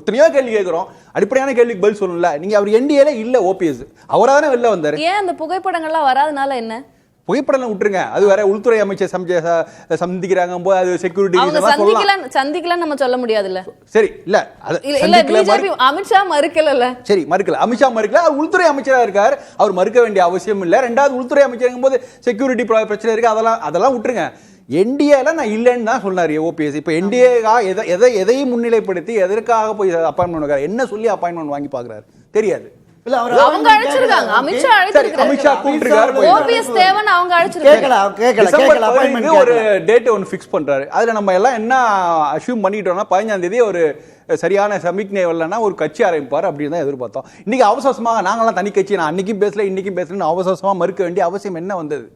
எத்தனையோ கேள்வி கேட்குறோம், அடிப்படையான கேள்விக்கு பதில் சொல்லணும்ல. நீங்க அவர் என்டிஏல இல்ல, ஓபிஎஸ் அவராக தானே வெளில வந்தாரு. ஏன் அந்த புகைப்படங்கள்லாம் வராதனால என்ன? புகைப்படம் விட்டுருங்க, அது வேற. உள்துறை அமைச்சர் சந்திக்கிறாங்க போது அது செக்யூரிட்டி சந்திக்கலாம் நம்ம சொல்ல முடியாதுல்ல. சரி, இல்ல அமித்ஷா மறுக்கல. சரி, மறுக்கல, அமித்ஷா மறுக்கல. உள்துறை அமைச்சரா இருக்கார், அவர் மறுக்க வேண்டிய அவசியம் இல்லை. ரெண்டாவது, உள்துறை அமைச்சர் போது செக்யூரிட்டி பிரச்சனை இருக்கு, அதெல்லாம் விட்டுருங்க. என்டிஏல நான் இல்லைன்னு தான் சொன்னார் ஓபிஎஸ். இப்போ என்டிஏ எதையும் முன்னிலைப்படுத்தி எதற்காக போய் அப்பாயின்மெண்ட் என்ன சொல்லி அப்பாயின்மெண்ட் வாங்கி பாக்குறாரு தெரியாது. அவங்க அழைச்சிருக்காங்க, அமித்ஷா அமித்ஷா கூப்பிட்டுருக்காரு, ஓபிஎஸ் தேவன் அவங்க அழைச்சிருக்காங்க. ஒரு டேட் ஒன்னு ஃபிக்ஸ் பண்றாரு. அதுல நம்ம எல்லாம் என்ன அஷ்யூம் பண்ணிட்டோம்னா 15ஆம் தேதி ஒரு சரியான சமிக்ஞை வரலன்னா ஒரு கட்சி ஆரம்பிப்பார் அப்படின்னு தான் எதிர்பார்த்தோம். இன்னைக்கு அவசரமாக நாங்களாம் தனி கட்சி, நான் அன்னைக்கும் பேசல இன்னைக்கும் பேசலன்னு அவசரமா மறுக்க வேண்டிய அவசியம் என்ன வந்தது?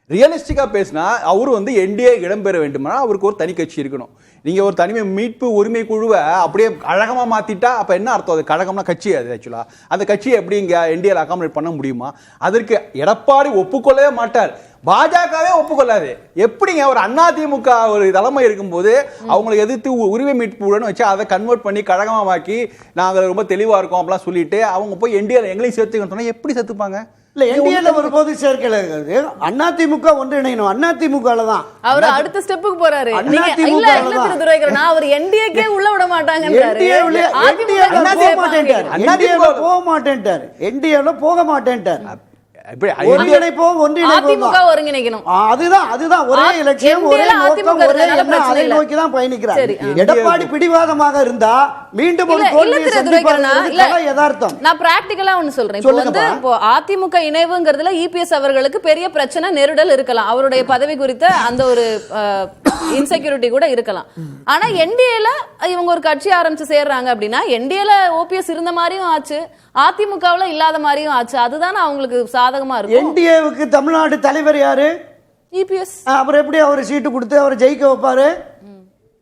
ரியலிஸ்டிக்கா பேசினா அவர் வந்து என்டிஏ இடம்பெற வேண்டும்னா அவருக்கு ஒரு தனி கட்சி இருக்கணும். நீங்க ஒரு தனிமை மீட்பு உரிமை குழுவை அப்படியே கழகமா மாத்திட்டா அப்ப என்ன அர்த்தம்? அது கழகம்னா கட்சி, அது ஆக்சுவலா அந்த கட்சியை எப்படி இங்க என்டிஏல அகாமடேட் பண்ண முடியுமா? அதற்கு எடப்பாடி ஒப்புக்கொள்ளவே மாட்டார், பாஜகவே ஒப்புக்கொள்ளாது. எப்படிங்க ஒரு அதிமுக ஒரு தலைமை இருக்கும்போது அவங்களை எதிர்த்து உரிமை மீட்பு வச்சு அதை கன்வெர்ட் பண்ணி கழகமாக்கி நாங்கள் ரொம்ப தெளிவா இருக்கோம் அப்படிலாம் சொல்லிட்டு அவங்க போய் என்டிஏல எங்களையும் சேர்த்துக்கணும் சொன்னா எப்படி சேர்த்துப்பாங்க? இல்ல, என்டிஏல ஒருபோது சேர்க்கல. அதிமுக ஒன்றிணையணும். அதிமுகல தான் அவர் அடுத்த ஸ்டெப்புக்கு போறாரு. அவர் என்டிஏக்கே உள்ள விட மாட்டாங்கன்றாரு. என்டிஏல போக மாட்டேன்ட்டார். ஒருங்கிணைப்போம் அதிமுக ஒருங்கிணைக்கணும். அதுதான் ஒரே இலட்சியம், ஒரே நோக்கம், ஒரே எண்ணம், அதை நோக்கி தான் பயணிக்கிறார். எடப்பாடி பிடிவாதமாக இருந்தா மீண்டும் ஒரு தோல்வியை சந்திப்பார். யதார்த்தம். நான் பிராக்டிகலா ஒன்னு சொல்றேன். இப்போ அதிமுக இணைவுங்கிறதுல இபிஎஸ் அவர்களுக்கு பெரிய பிரச்சனை நெருடல் இருக்கலாம், அவருடைய பதவி குறித்த அந்த ஒரு இன்செக்யூரிட்டி கூட இருக்கலாம். ஆனா என்டிஏல இவங்க ஒரு கட்சி ஆரம்பிச்சு சேர்றாங்க அப்படின்னா என்டிஏல ஓபிஎஸ் இருந்த மாதிரியும் ஆச்சு, அதிமுகவுல இல்லாத மாதிரியும் ஆச்சு. அதுதானே அவங்களுக்கு சாதகமா இருக்கும். என்டிஏவுக்கு தமிழ்நாடு தலைவர் யாரு? இபிஎஸ். அப்புறம் எப்படி அவர் சீட்டு கொடுத்து அவர் ஜெயிக்க வைப்பாரு?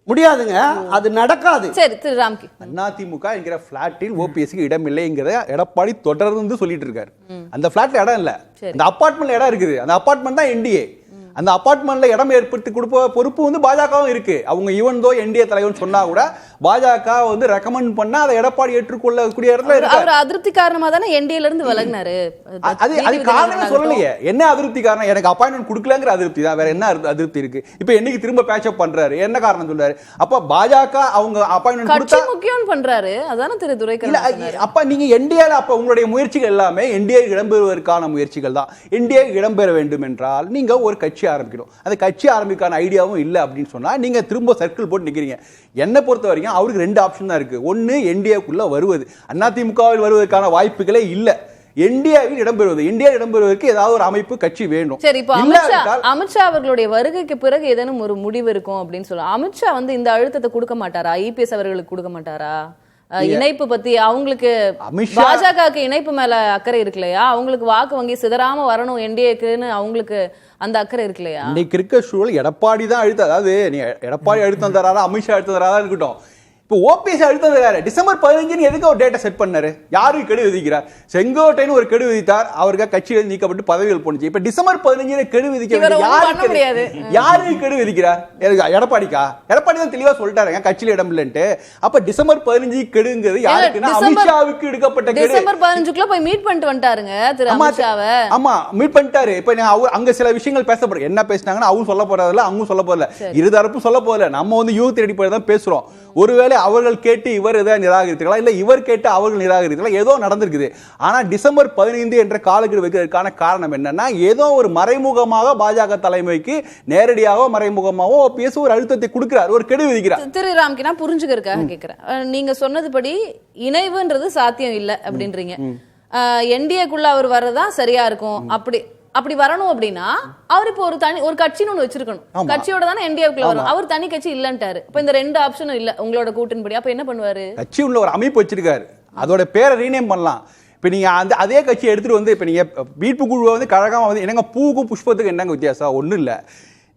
முடியாதுங்க, அது நடக்காது. சரி, திரு ராம்கி. அதிமுக என்கிற பிளாட்டில் ஓபிஎஸ்க்கு இடம் இல்லைங்கிறத எடப்பாடி தொடர்ந்து சொல்லிட்டு இருக்காரு. அந்த பிளாட்ல இடம் இல்ல, அந்த அபார்ட்மெண்ட்ல இடம் இருக்குது. அந்த அபார்ட்மெண்ட் தான் என்டிஏ. அந்த அபார்ட்மெண்ட்ல இடம் ஏற்படுத்தி கொடுப்ப பொறுப்பு வந்து பாஜகவும் இருக்கு. அவங்க ஈவன் தோ என்டிஏ தலைவர் சொன்னா கூட பாஜக வந்து ரெக்கமெண்ட் பண்ணா அதை எடப்பாடி ஏற்றுக்கொள்ளக்கூடிய இடத்துல இருக்கு. அவர் அதிருப்தி காரணமா தானே என்டிஏல இருந்து விலகினாரு. அது காரணமே சொல்லலையே. என்ன அதிருப்தி காரணம்? எனக்கு அப்பாயின்மெண்ட் கொடுக்கலங்கிற அதிருப்தி தான், வேற என்ன அதிருப்தி இருக்கு? இப்போ என்னைக்கு திரும்ப பேட்சப் பண்றாரு, என்ன காரணம் சொல்றாரு? அப்ப பாஜக அவங்க அப்பாயின்மெண்ட் கொடுத்தா முக்கியம் பண்றாரு, அதானே திரு துரைக்கண்ணு. அப்ப நீங்க என்டிஏல அப்ப உங்களுடைய முயற்சிகள் எல்லாமே என்டிஏ இடம்பெறுவதற்கான முயற்சிகள் தான். என்டிஏ இடம்பெற வேண்டும் என்றால் நீங்க ஒரு கட்சி ஆரம்பிக்கணும். அந்த கட்சி ஆரம்பிக்கான ஐடியாவும் இல்லை அப்படின்னு சொன்னா நீங்க திரும்ப சர்க்கிள் போட்டு நிக்கிறீங்க. என்னை பொறுத்த வரைக்கும் அவருக்கு ரெண்டு ஆப்ஷன் தான் இருக்கு. ஒன்னு என்டிஏக்குள்ள வருவது, அதிமுகவில் வருவதற்கான வாய்ப்புகளே இல்ல. என்டிஏவில் இடம்பெறுவது, என்டிஏ இடம்பெறுவதற்கு ஏதாவது ஒரு அமைப்பு கட்சி வேண்டும். சரி, இப்போ அமித்ஷா அவர்களுடைய வருகைக்கு பிறகு ஏதேனும் ஒரு முடிவு இருக்கும் அப்படின்னு சொல்லலாம். அமித்ஷா வந்து இந்த அழுத்தத்தை கொடுக்க மாட்டாரா? இபிஎஸ் அவர்களுக்கு கொடுக்க மாட்டாரா? இணைப்பு பத்தி அவங்களுக்கு பாஜகவுக்கு இணைப்பு மேல அக்கறை இருக்கு இல்லையா? அவங்களுக்கு வாக்கு வங்கி சிதறாம வரணும் என்டிஏக்குன்னு அவங்களுக்கு அந்த அக்கறை இருக்கு இல்லையா? இன்னைக்கு இருக்க சூழல் எடப்பாடி தான் அழுத்தம். அதாவது நீ எடப்பாடி அழுத்தம் தராரா, அமித்ஷா அழுத்தம் தராரா இருக்கட்டும், இப்போ ஓபிஎஸ் அழுத்தம் தராரு. டிசம்பர் 15 எதுக்கு ஒரு டேட்டா செட் பண்ணாரு? யாருக்கு கெடு விதிக்கிறார்? செங்கோட்டைன்னு ஒரு கெடு விதித்தார், அவருக்கு கட்சியில் நீக்கப்பட்டு பதவிகள் போனுச்சு. இப்ப டிசம்பர் 15 கெடு விதிக்க யாருக்கு கெடு விதிக்கிறார்? எடப்பாடிக்கா? எடப்பாடி தான் தெளிவா சொல்லிட்டாருங்க கட்சியில இடம் இல்லைன்ட்டு. அப்ப டிசம்பர் 15 கெடுங்கிறது யாருக்குன்னா அமித்ஷாவுக்கு எடுக்கப்பட்ட கெடு. டிசம்பர் 15க்குள்ள போய் மீட் பண்ணிட்டு வந்துட்டாருங்க திரு அமித்ஷாவை. ஆமா, மீட் பண்ணிட்டாரு. இப்ப அங்க சில விஷயங்கள் பேசப்படும். என்ன பேசினாங்கன்னா அவங்க சொல்ல போறதில்ல, அவங்க சொல்ல போறதில்ல, இருதரப்பும் சொல்ல போறதில்ல. நம்ம வந்து யூத் அடிப்படையில் தான் பேசுறோம். ஒருவேளை அவர்கள் கேட்டு இவர் ஏதாவது நிராகரித்துக்கலாம், இல்ல இவர் கேட்டு அவர்கள் நிராகரித்துக்கலாம், ஏதோ நடந்திருக்குது. ஆனா டிசம்பர் 15 என்ற காலக்கெடு வைக்கிறதுக்கான காரணம் என்னன்னா, ஏதோ ஒரு மறைமுகமாக பாஜக தலைமைக்கு நேரடியாக மறைமுகமாக ஓபிஎஸ் ஒரு அழுத்தத்தை கொடுக்கிறார், ஒரு கெடு விதிக்கிறார். திரு ராம்கி, நான் புரிஞ்சுக்கிறதுக்காக கேட்கிறேன். நீங்க சொன்னதுபடி இணைவுன்றது சாத்தியம் இல்லை அப்படின்றீங்க. என்டிஏக்குள்ள அவர் வர்றதுதான் சரியா இருக்கும். அப்படி வரணும் அப்படின்னா அவர் இப்போ ஒரு கட்சின்னு ஒண்ணு வச்சிருக்கணும். கட்சியோட தானே என்டிஏக்குள்ள வரும். அவர் தனி கட்சி இல்லன்ட்டாரு. இப்ப இந்த ரெண்டு ஆப்ஷனும் இல்ல உங்களோட கூட்டின்படி. அப்ப என்ன பண்ணுவாரு? கட்சி உள்ள ஒரு அமைப்பு வச்சிருக்காரு, அதோட பேரை ரீநேம் பண்ணலாம். இப்ப நீங்க அதே கட்சி எடுத்துட்டு வந்து இப்ப நீங்க மீட்பு குழுவை வந்து கழகமா வந்து என்னங்க பூவுக்கும் புஷ்பத்துக்கும் என்னங்க வித்தியாசம்? ஒண்ணும் இல்ல.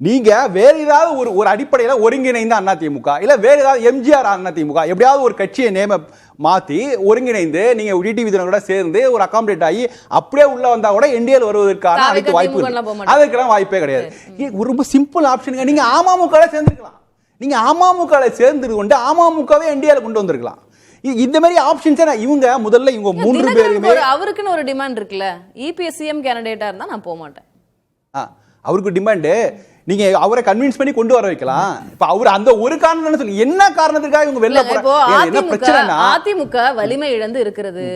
நீங்க வேற ஏதாவது ஒரு அடிப்படையில ஒருங்கிணைந்த அதிமுக, இல்ல வேற ஏதாவது எம்ஜிஆர் அதிமுக, எப்படியாவது ஒரு கட்சியை நேம மாத்தி ஒருங்கிணைந்து நீங்க டிடிவி தினகரோட சேர்ந்து ஒரு அகாமடேட் ஆகி அப்படியே உள்ள வந்தா கூட என்டிஏல வருவதற்கான அனைத்து வாய்ப்பு, அதுக்கெல்லாம் வாய்ப்பே கிடையாது. ரொம்ப சிம்பிள் ஆப்ஷன். நீங்க அமமுக சேர்ந்துருக்கலாம். நீங்க அமமுக சேர்ந்து கொண்டு அமமுகவே என்டிஏல கொண்டு வந்திருக்கலாம். இந்த மாதிரி ஆப்ஷன்ஸ் இவங்க முதல்ல இவங்க மூன்று பேருமே அவருக்குன்னு ஒரு டிமாண்ட் இருக்குல்ல. இபிஎஸ் சிஎம் கேண்டிடேட்டா இருந்தா நான் போக மாட்டேன். அவருக்கு டிமாண்ட் நீங்க அவரை கன்வின்ஸ் பண்ணி கொண்டு வர வைக்கலாம். இப்ப அவர் அந்த ஒரு காரணம் சொல்லி என்ன காரணத்துக்காக இவங்க வெளில போறாங்க? அதிமுக வலிமை இழந்து இருக்கிறது.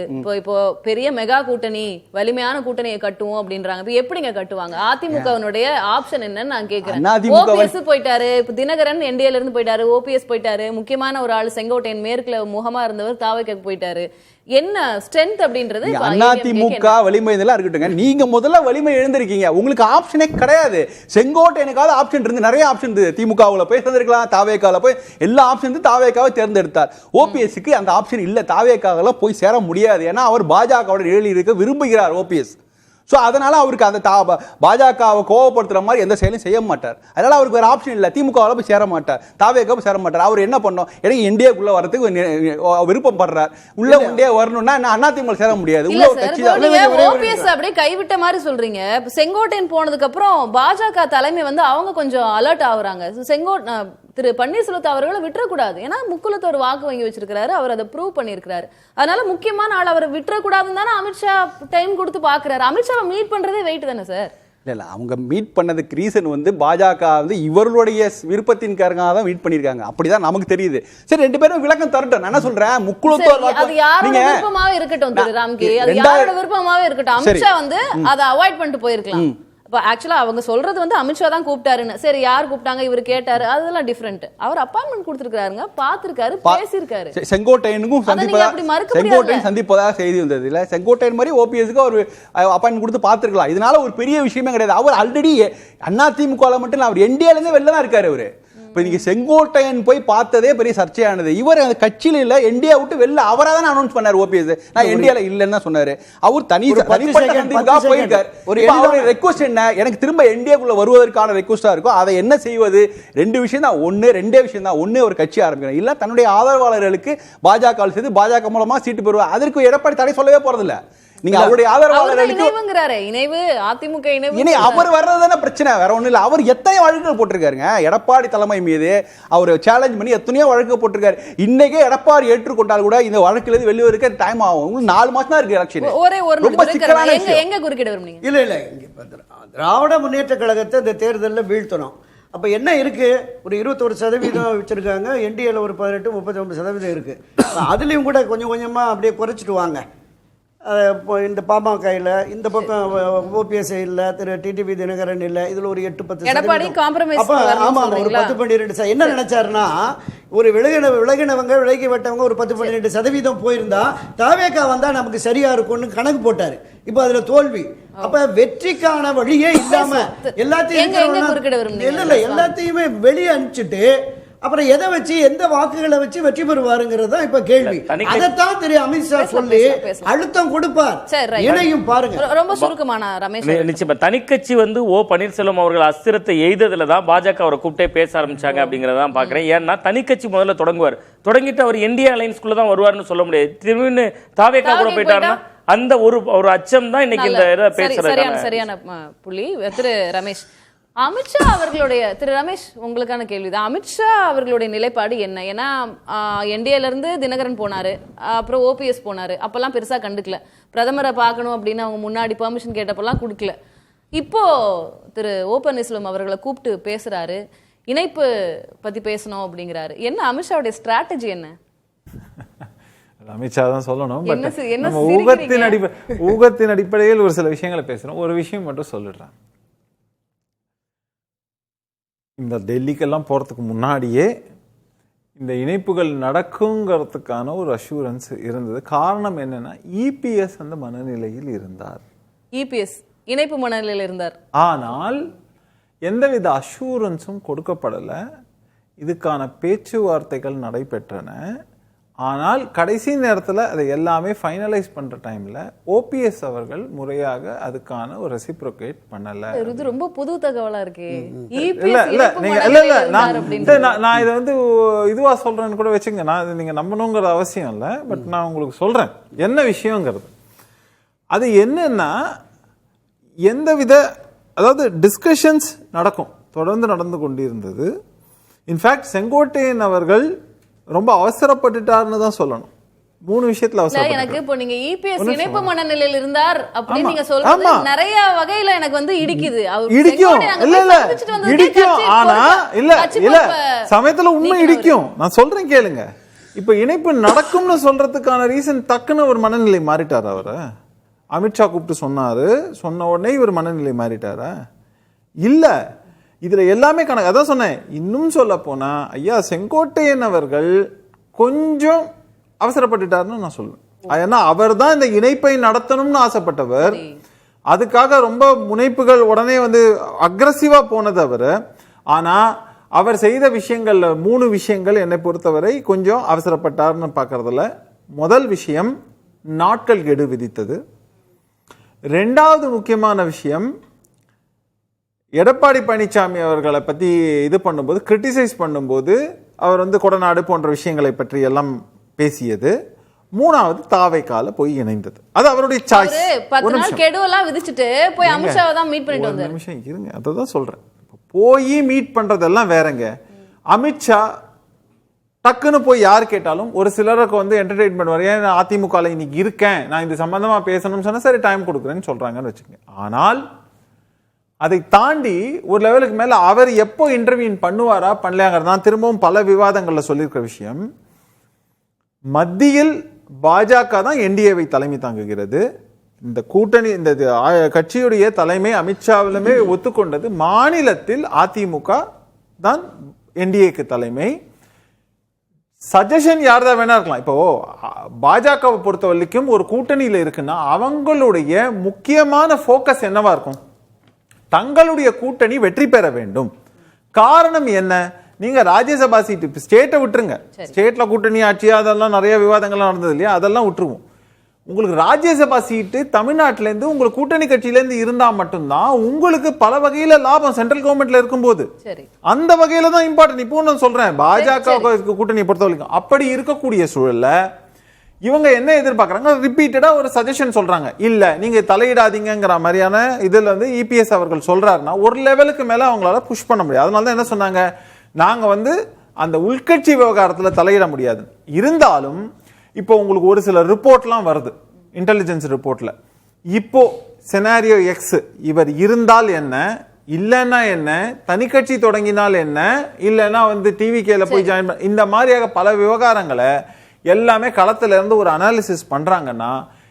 இப்போ பெரிய மெகா கூட்டணி, வலிமையான கூட்டணியை கட்டுவோம் அப்படின்றாங்க. இப்ப எப்படிங்க கட்டுவாங்க? அதிமுகவினுடைய ஆப்ஷன் என்னன்னு நான் கேக்குறேன். ஓபிஎஸ் போயிட்டாரு, இப்ப தினகரன் என்டிஏல இருந்து போயிட்டாரு, ஓபிஎஸ் போயிட்டாரு, முக்கியமான ஒரு ஆள் செங்கோட்டையன் மேற்குல முகமா இருந்தவர் தாவைக்கு போயிட்டாரு. என்ன ஸ்ட்ரென்த் அப்படின்றது அதிமுக வலிமை இதெல்லாம் இருக்கட்டுங்க. நீங்க முதல்ல வலிமை எழுந்திருக்கீங்க, உங்களுக்கு ஆப்ஷனே கிடையாது. செங்கோட்டையனுக்காவது ஆப்ஷன் இருந்து நிறைய ஆப்ஷன் இருந்தது. திமுகவுல போய் சேர்ந்திருக்கலாம், தாவேக்கால போய் எல்லா ஆப்ஷன் தாவேக்காவை தேர்ந்தெடுத்தார். ஓபிஎஸ்க்கு அந்த ஆப்ஷன் இல்ல, தாவேக்கால போய் சேர முடியாது. ஏன்னா அவர் பாஜகவோட நிழலில் இருக்க விரும்புகிறார் ஓபிஎஸ். ஸோ அதனால அவருக்கு அந்த பாஜகவை கோவப்படுத்துற மாதிரி எந்த செயலையும் செய்ய மாட்டார். அதனால அவருக்கு வேற ஆப்ஷன் இல்லை. திமுகவில் போய் சேர மாட்டார், தாவேக்காவும் சேர மாட்டார். அவர் என்ன பண்ணோம், எனக்கு என்டிஏக்குள்ள வரதுக்கு விருப்பம் படுறார். உள்ள என்டிஏ வரணும்னா அதிமுக சேர முடியாது. உள்ள ஒரு கட்சி ஓபிஎஸ் அப்படியே கைவிட்ட மாதிரி சொல்றீங்க. செங்கோட்டையன் போனதுக்கு அப்புறம் பாஜக தலைமை வந்து அவங்க கொஞ்சம் அலர்ட் ஆகுறாங்க. திரு பன்னீர்செல்வத்தை அவர்களை விட்டுறக்கூடாது. ஏன்னா முக்குலத்தை ஒரு வாக்கு வாங்கி வச்சிருக்காரு, அவர் அதை ப்ரூவ் பண்ணிருக்காரு. அதனால முக்கியமான ஆள் அவரை விட்டுறக்கூடாதுன்னு தானே அமித்ஷா டைம் கொடுத்து பாக்குறாரு. அமித்ஷாவை மீட் பண்றதே வெயிட் தானே சார்? இல்ல அவங்க மீட் பண்ணதுக்கு ரீசன் வந்து பாஜக வந்து இவர்களுடைய விருப்பத்தின் காரணமாக தான் மீட் பண்ணிருக்காங்க, அப்படிதான் நமக்கு தெரியுது. சரி, ரெண்டு பேரும் விளக்கம் தரட்டும். நான் என்ன சொல்றேன், அது யாரோட விருப்பமாவே இருக்கட்டும் திரு ராம்கி, அது யாரோட விருப்பமாவே இருக்கட்டும். அமித்ஷா வந்து அதை அவாய்ட் பண்ணிட்டு போயிருக்கலாம். இப்போ ஆக்சுவலா அவங்க சொல்றது வந்து அமித்ஷா தான் கூப்பிட்டாருன்னு. சரி, யார் கூப்பிட்டாங்க, இவர் கேட்டாரு, அதெல்லாம் டிஃபரெண்ட். அவர் அப்பாயின்மெண்ட் கொடுத்திருக்காருங்க, பாத்துருக்காரு, பேசியிருக்காரு. செங்கோட்டையனுக்கும் சந்திப்பதாக செய்தி வந்தது இல்ல. செங்கோட்டையன் மாதிரி ஓபிஎஸ்க்கு அவர் அப்பாயின்மெண்ட் கொடுத்து பார்த்திருக்கலாம். இதனால ஒரு பெரிய விஷயமே கிடையாது. அவர் ஆல்ரெடி அதிமுக மட்டும் அவர் என்டிஏல இருந்து வெளில தான் இருக்காரு. அவரு இப்போ நீங்க செங்கோட்டையன் போய் பார்த்ததே பெரிய சர்ச்சையானது. இவர் அந்த கட்சியில இல்ல, என்டிஏ விட்டு வெளில அவரா தான் அனௌன்ஸ் பண்ணாரு. ஓபிஎஸ் நான் என்டிஏல இல்லன்னு சொன்னாரு. அவர் தனிப்பட்ட போயிருக்காரு. ஒரு ரெக்வெஸ்ட் என்ன, எனக்கு திரும்ப என்டிஏக்குள்ள வருவதற்கான ரெக்வெஸ்டா இருக்கும். அதை என்ன செய்வது? ரெண்டு விஷயம் தான். ரெண்டே விஷயம் தான். ஒன்னு ஒரு கட்சி ஆரம்பிக்கணும், இல்ல தன்னுடைய ஆதரவாளர்களுக்கு பாஜக செய்து பாஜக மூலமா சீட்டு பெறுவார். அதற்கு எடப்பாடி தடை சொல்லவே போறதில்ல. நீங்க அவருடைய ஆதரவாளர்களுக்கு இணைவு அதிமுக இனி அவர் வர்றதுதானே பிரச்சனை, வேற ஒண்ணு இல்ல. அவர் எத்தனை வழக்குகள் போட்டிருக்காருங்க எடப்பாடி தலைமை மீது. அவர் சேலஞ்ச் பண்ணி எத்தனையோ வழக்கு போட்டிருக்காரு. இன்னைக்கே எடப்பாடி ஏற்றுக்கொண்டால் கூட இந்த வழக்குல இருந்து வெளியே இருக்க டைம் ஆகும். உங்களுக்கு 4 மாசம் தான் இருக்கு எலெக்ஷன். ஒரே ஒரு எங்க குறுக்கிட விரும்புறீங்க? இல்ல திராவிட முன்னேற்ற கழகத்தை இந்த தேர்தலில் வீழ்த்தணும். அப்போ என்ன இருக்கு, ஒரு 21% வச்சிருக்காங்க. என்டிஏல ஒரு 18-39% இருக்கு. அதுலயும் கூட கொஞ்சம் கொஞ்சமா அப்படியே குறைச்சிட்டு வாங்க. இந்த பாமகயில் இந்த பக்கம் ஓபிஎஸ் இல்லை, திரு டிடிவி தினகரன் இல்லை, இதுல ஒரு 8-10%. ஆமாம், ஒரு 10-12%. என்ன நினைச்சாருன்னா, ஒரு விலகினவங்க விலகி விட்டவங்க ஒரு 10-12% போயிருந்தா தாவேகா வந்தா நமக்கு சரியா இருக்கும்னு கணக்கு போட்டாரு. இப்போ அதுல தோல்வி. அப்ப வெற்றிக்கான வழியே இல்லாம எல்லாத்தையுமே வெளியே அனுப்பிச்சுட்டு அப்புறம் எதை வச்சு எந்த வாக்குகளை வச்சு வெற்றி பெறுவாருங்கிறது தான் இப்ப கேள்வி. அதைத்தான் திரு அமித்ஷா சொல்லி அழுத்தம் கொடுப்பார். இணையும் பாருங்க. ரொம்ப சுருக்கமான ரமேஷ், நிச்சயமா தனிக்கட்சி வந்து ஓ பன்னீர்செல்வம் அவர்கள் அஸ்திரத்தை எய்ததுல தான் பாஜக அவரை கூப்பிட்டே பேச ஆரம்பிச்சாங்க அப்படிங்கறதான் பாக்குறேன். ஏன்னா தனிக்கட்சி முதல்ல தொடங்கிட்டு அவர் என்டிஏ அலைன்ஸ்குள்ள தான் வருவார்னு சொல்ல முடியாது. திரும்பி தாவேகா கூட போயிட்டாருன்னா அந்த ஒரு அச்சம் தான் இன்னைக்கு இந்த இதை பேசுறாங்க. சரியான புள்ளி திரு ரமேஷ். அமித்ஷா அவர்களுடைய, திரு ரமேஷ் உங்களுக்கான கேள்விதான், அமித்ஷா அவர்களுடைய நிலைப்பாடு என்ன? ஏன்னா என்டிஏல இருந்து தினகரன் போனாரு, அப்புறம் ஓபிஎஸ் போனாரு, அப்பெல்லாம் பெருசா கண்டுக்கல. பிரதமரை பார்க்கணும் அப்படின்னு அவங்க முன்னாடி பெர்மிஷன் கேட்டப்பெல்லாம் கொடுக்கல. இப்போ திரு ஓ பன்னீர்செல்வம் அவர்களை கூப்பிட்டு பேசுறாரு, இணைப்பு பத்தி பேசணும் அப்படிங்கிறாரு. என்ன அமித்ஷாவுடைய ஸ்ட்ராட்டஜி என்ன? அமித்ஷா தான் சொல்லணும். நம்ம ஊகத்தின் அடிப்படையில் ஒரு சில விஷயங்களை பேசுறோம். ஒரு விஷயம் மட்டும் சொல்லிடுறேன். இந்த டெல்லிக்கெல்லாம் போகிறதுக்கு முன்னாடியே இந்த இணைப்புகள் நடக்குங்கிறதுக்கான ஒரு அஷூரன்ஸ் இருந்தது. காரணம் என்னன்னா, இபிஎஸ் அந்த மனநிலையில் இருந்தார். இபிஎஸ் இணைப்பு மனநிலையில் இருந்தார். ஆனால் எந்தவித அஷூரன்ஸும் கொடுக்கப்படலை. இதுக்கான பேச்சுவார்த்தைகள் நடைபெற்றன. ஆனால் கடைசி நேரத்தில் அதை எல்லாமே ஃபைனலைஸ் பண்ற டைம்ல ஓபிஎஸ் அவர்கள் முறையாக அதுக்கான ஒரு ரெசிப்ரோகேட் பண்ணல. இது ரொம்ப புது தகவலா இருக்கு. நான் இதை வந்து இதுவா சொல்றேன்னு கூட வச்சுங்க. நான் நீங்க நம்பணுங்கிற அவசியம் இல்லை. பட் நான் உங்களுக்கு சொல்றேன் என்ன விஷயங்கிறது. அது என்னன்னா, எந்தவித அதாவது டிஸ்கஷன்ஸ் தொடர்ந்து நடந்து கொண்டிருந்தது. இன்ஃபேக்ட் செங்கோட்டையன் அவர்கள் ரொம்ப அவசரப்பட்டுட்டாருன்னு தான் சொல்லணும். 3 விஷயத்துல அவசரம். எனக்கு இப்போ நீங்க இபிஎஸ் இணைப்பு மனநிலையில் இருந்தார் அப்படின்னு நீங்க சொல்றது நிறைய வகையில எனக்கு வந்து இடிக்குது. இடிக்கும் ஆனா இல்ல சமயத்துல உண்மை இடிக்கும். நான் சொல்றேன் கேளுங்க. இப்ப இணைப்பு நடக்கும்னு சொல்றதுக்கான ரீசன் டக்குன்னு ஒரு மனநிலை மாறிட்டாரு. அவரு அமித்ஷா கூப்பிட்டு சொன்ன உடனே இவர் மனநிலை மாறிட்டாரா? இல்ல, இதுல எல்லாமே கணக்கு. அதான் சொன்னேன். இன்னும் சொல்ல போனா ஐயா செங்கோட்டையன் அவர்கள் கொஞ்சம் அவசரப்பட்டுட்டாருன்னு நான் சொல்லுவேன். ஏன்னா அவர் தான் இந்த இணைப்பை நடத்தணும்னு ஆசைப்பட்டவர். அதுக்காக ரொம்ப முனைப்புகள் உடனே வந்து அக்ரஸிவா போனது அவர். ஆனா அவர் செய்த விஷயங்கள்ல 3 விஷயங்கள் என்னை பொறுத்தவரை கொஞ்சம் அவசரப்பட்டார்னு பார்க்கறதுல. முதல் விஷயம் நாட்கள் கெடு விதித்தது. 2வது முக்கியமான விஷயம், எடப்பாடி பழனிசாமி அவர்களை பத்தி இது பண்ணும்போது, கிரிட்டிசைஸ் பண்ணும்போது அவர் வந்து கொடநாடு போன்ற விஷயங்களை பற்றி எல்லாம் பேசியது. 3வது தாவேகால போய் இணைந்தது. அது அவருடைய சாய்ஸ். 10 நாள் கெடுவெல்லாம் விதிச்சிட்டு போய் அமித்ஷாவை தான் மீட் பண்ணிட்டு வந்தார். ஒரு நிமிஷம் இருங்க, அததான் சொல்றேன். போய் மீட் பண்றதெல்லாம் வேறங்க. அமித்ஷா டக்குன்னு போய் யார் கேட்டாலும் ஒரு சிலருக்கு வந்து என்டர்டெயின் பண்ணுவார். ஏன் அதிமுகல இன்னைக்கு இருக்கேன், நான் இது சம்பந்தமா பேசணும்னு சொன்னா சரி டைம் கொடுக்குறேன்னு சொல்றாங்கன்னு வச்சுக்கோங்க. ஆனால் அதை தாண்டி ஒரு லெவலுக்கு மேல அவர் எப்போ இன்டர்வியூன் பண்ணுவாரா பண்ணலையாங்கிறது தான் திரும்பவும் பல விவாதங்கள்ல சொல்லியிருக்கிற விஷயம். மத்தியில் பாஜக தான் என்டிஏவை தலைமை தாங்குகிறது. இந்த கூட்டணி இந்த கட்சியுடைய தலைமை அமித்ஷாவிலுமே ஒத்துக்கொண்டது. மாநிலத்தில் அதிமுக தான் என்டிஏக்கு தலைமை. சஜஷன் யார்தான் வேணா இருக்கலாம். இப்போ பாஜகவை பொறுத்த வரைக்கும் ஒரு கூட்டணியில இருக்குன்னா அவங்களுடைய முக்கியமான போக்கஸ் என்னவா இருக்கும்? தங்களுடைய கூட்டணி வெற்றி பெற வேண்டும். காரணம் என்ன? நீங்க ராஜ்யசபா சீட்டு ஸ்டேட்டை விட்டுருங்க, ஸ்டேட்ல கூட்டணி ஆட்சி அதெல்லாம் நிறைய விவாதங்கள்லாம் நடந்தது இல்லையா, அதெல்லாம் விட்டுருவோம். உங்களுக்கு ராஜ்யசபா சீட்டு தமிழ்நாட்டில இருந்து உங்களுக்கு கூட்டணி கட்சியில இருந்து இருந்தா மட்டும்தான் உங்களுக்கு பல வகையில லாபம் சென்ட்ரல் கவர்மெண்ட்ல இருக்கும்போது அந்த வகையில தான் இம்பார்ட்டன்ட். இப்போ நான் சொல்றேன் பாஜக கூட்டணியை பொறுத்த வரைக்கும் அப்படி இருக்கக்கூடிய சூழல்ல இவங்க என்ன எதிர்பார்க்கறாங்க? ரிப்பீட்டடா ஒரு சஜஷன் சொல்றாங்க, இல்ல நீங்க தலையிடாதீங்கிற மாதிரியான இதுல வந்து இபிஎஸ் அவர்கள் சொல்றாருன்னா ஒரு லெவலுக்கு மேல அவங்களால புஷ் பண்ண முடியாது. அதனால தான் என்ன சொன்னாங்க, நாங்க அந்த உள்கட்சி விவகாரத்துல தலையிட முடியாது. இருந்தாலும் இப்போ உங்களுக்கு ஒரு சில ரிப்போர்ட்லாம் வருது இன்டெலிஜென்ஸ் ரிப்போர்ட்ல. இப்போ செனாரியோ எக்ஸ் இவர் இருந்தால் என்ன, இல்லைன்னா என்ன, தனி கட்சி தொடங்கினால் என்ன, இல்லைன்னா டிவிகேல போய் ஜாயின் பண்ண, இந்த மாதிரியாக பல விவகாரங்களை எல்லாமே களத்துல இருந்து ஒரு அனாலிசிஸ் பண்றாங்கன்னா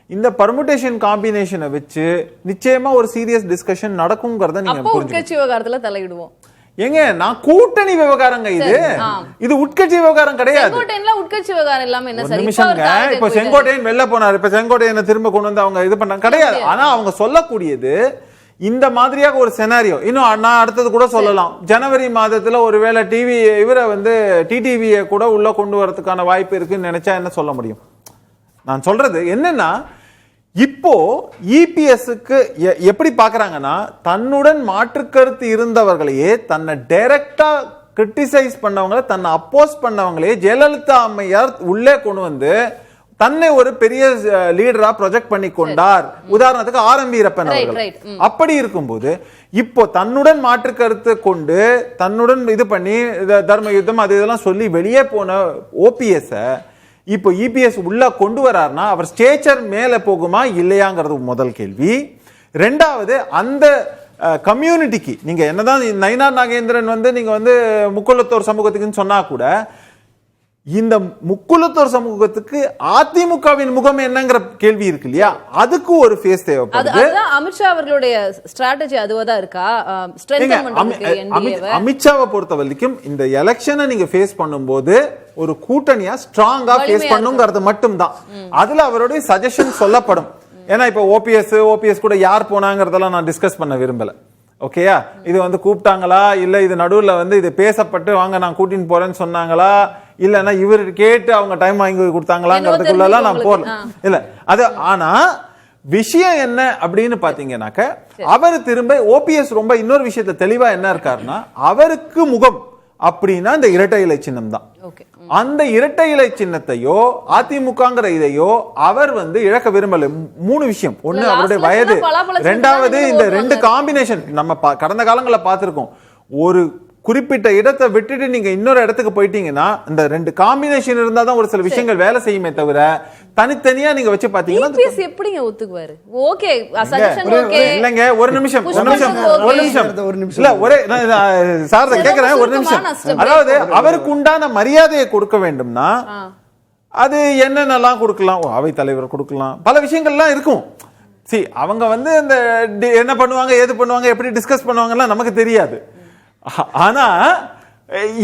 இந்த பர்முடேஷன் காம்பினேஷனை வச்சு நிச்சயமா ஒரு சீரியஸ் டிஸ்கஷன் நடக்கும்ங்கறத நீங்க புரிஞ்சுக்கணும். உட்கட்சி விவகாரத்துல தலையிடுவோம் ஏங்க, நான் கூட்டணி விவகாரங்க, இது உட்கட்சி விவகாரம் கிடையாது. உட்கட்சி விவகாரம் இல்லாம என்ன சார்? இப்ப செங்கோட்டையன் வெளில போனாரு, இப்ப செங்கோட்டையனை திரும்ப கொண்டு வந்து அவங்க இது பண்ணாங்க கிடையாது. ஆனா அவங்க சொல்லக்கூடியது இந்த மாதிரியாக ஒரு செனாரியோ. இன்னும் நான் அடுத்தது கூட சொல்லலாம், ஜனவரி மாதத்துல ஒருவேளை இவரை டிடிவியை கூட உள்ள கொண்டு வரதுக்கான வாய்ப்பு இருக்குன்னு நினைச்சா என்ன சொல்ல முடியும்? நான் சொல்றது என்னன்னா, இப்போ இபிஎஸ்க்கு எப்படி பாக்குறாங்கன்னா, தன்னுடன் மாற்று கருத்து இருந்தவர்களையே தன்னை டைரக்டா கிரிட்டிசைஸ் பண்ணவங்களை, தன்னை அப்போஸ் பண்ணவங்களே ஜெயலலிதா அம்மையார் உள்ளே கொண்டு வந்து தன்னை ஒரு பெரிய லீடரா ப்ரொஜெக்ட் பண்ணி கொண்டார். உதாரணத்துக்கு ஆர்.எம். வீரப்பன் அவர்கள். அப்படி இருக்கும்போது இப்போ தன்னுடன் மாற்று கருத்து கொண்டு தன்னுடன் இது பண்ணி தர்ம யுத்தம் அது இதெல்லாம் சொல்லி வெளியே போன ஓபிஎஸ் இப்போ இபிஎஸ் உள்ள கொண்டு வராருன்னா அவர் ஸ்டேச்சர் மேல போகுமா இல்லையாங்கிறது முதல் கேள்வி. ரெண்டாவது, அந்த கம்யூனிட்டிக்கு நீங்க என்னதான் நயினார் நாகேந்திரன் நீங்க முக்குளத்தோர் சமூகத்துக்குன்னு சொன்னா கூட இந்த முக்குளத்தோர் சமூகத்துக்கு அதிமுகவின் முகம் என்னங்கிற கேள்வி இருக்கு இல்லையா, அதுக்கு ஒரு ஃபேஸ் தேவைப்படுது. அமித்ஷா அவர்களுடைய ஸ்ட்ராட்டஜி அதுவா இருக்கா? அமித்ஷாவை பொறுத்த வரைக்கும் இந்த எலெக்ஷனை நீங்க ஃபேஸ் பண்ணும்போது ஒரு கூட்டணியா ஸ்ட்ராங்கா ஃபேஸ் பண்ணுங்கிறது மட்டும்தான். அதுல அவருடைய சஜஷன் சொல்லப்படும். ஏன்னா இப்ப ஓபிஎஸ் கூட யார் போனாங்கிறதெல்லாம் நான் டிஸ்கஸ் பண்ண விரும்பல. ஓகேயா, இது கூப்பிட்டாங்களா, இல்ல இது நடுவில் இது பேசப்பட்டு வாங்க நான் கூட்டின்னு போறேன்னு சொன்னாங்களா, இல்லன்னா இவர் கேட்டு அவங்க டைம் வாங்கி கொடுத்தாங்களாங்கிறதுக்குள்ள நான் போறேன் இல்ல அது. ஆனா விஷயம் என்ன அப்படின்னு பாத்தீங்கன்னாக்க, அவர் திரும்ப ஓபிஎஸ் ரொம்ப இன்னொரு விஷயத்த தெளிவா என்ன இருக்காருன்னா, அவருக்கு முகம் அப்படின்னா இந்த இரட்டை இலை சின்னம் தான். அந்த இரட்டை இலை சின்னத்தையோ அதிமுகங்கிற இதையோ அவர் இழக்க விரும்பல. மூணு விஷயம். ஒண்ணு, அவருடைய வயது. ரெண்டாவது, இந்த ரெண்டு காம்பினேஷன் நம்ம கடந்த காலங்களில் பார்த்திருக்கோம். ஒரு குறிப்பிட்ட இடத்தை விட்டுட்டு நீங்க இன்னொரு இடத்துக்கு போயிட்டீங்கன்னா இந்த ரெண்டு காம்பினேஷன் இருந்தா தான் ஒரு சில விஷயங்கள் வேலை செய்யுமே தவிர தனித்தனியா நீங்க வச்சு பாத்தீங்கன்னா எப்படிங்க ஒத்துக்குவாரு? Okay, suggestion okay. இல்லங்க, ஒரு நிமிஷம் இல்ல, ஒரே சார் கேக்குறேன், ஒரு நிமிஷம். அதாவது அவருக்கு உண்டான மரியாதையை கொடுக்க வேண்டும்னா அது என்னென்னலாம் கொடுக்கலாம், அவை தலைவர் கொடுக்கலாம், பல விஷயங்கள்லாம் இருக்கும். அவங்க இந்த என்ன பண்ணுவாங்க, ஏது பண்ணுவாங்க, எப்படி டிஸ்கஸ் பண்ணுவாங்கலாம் நமக்கு தெரியாது. ஆனா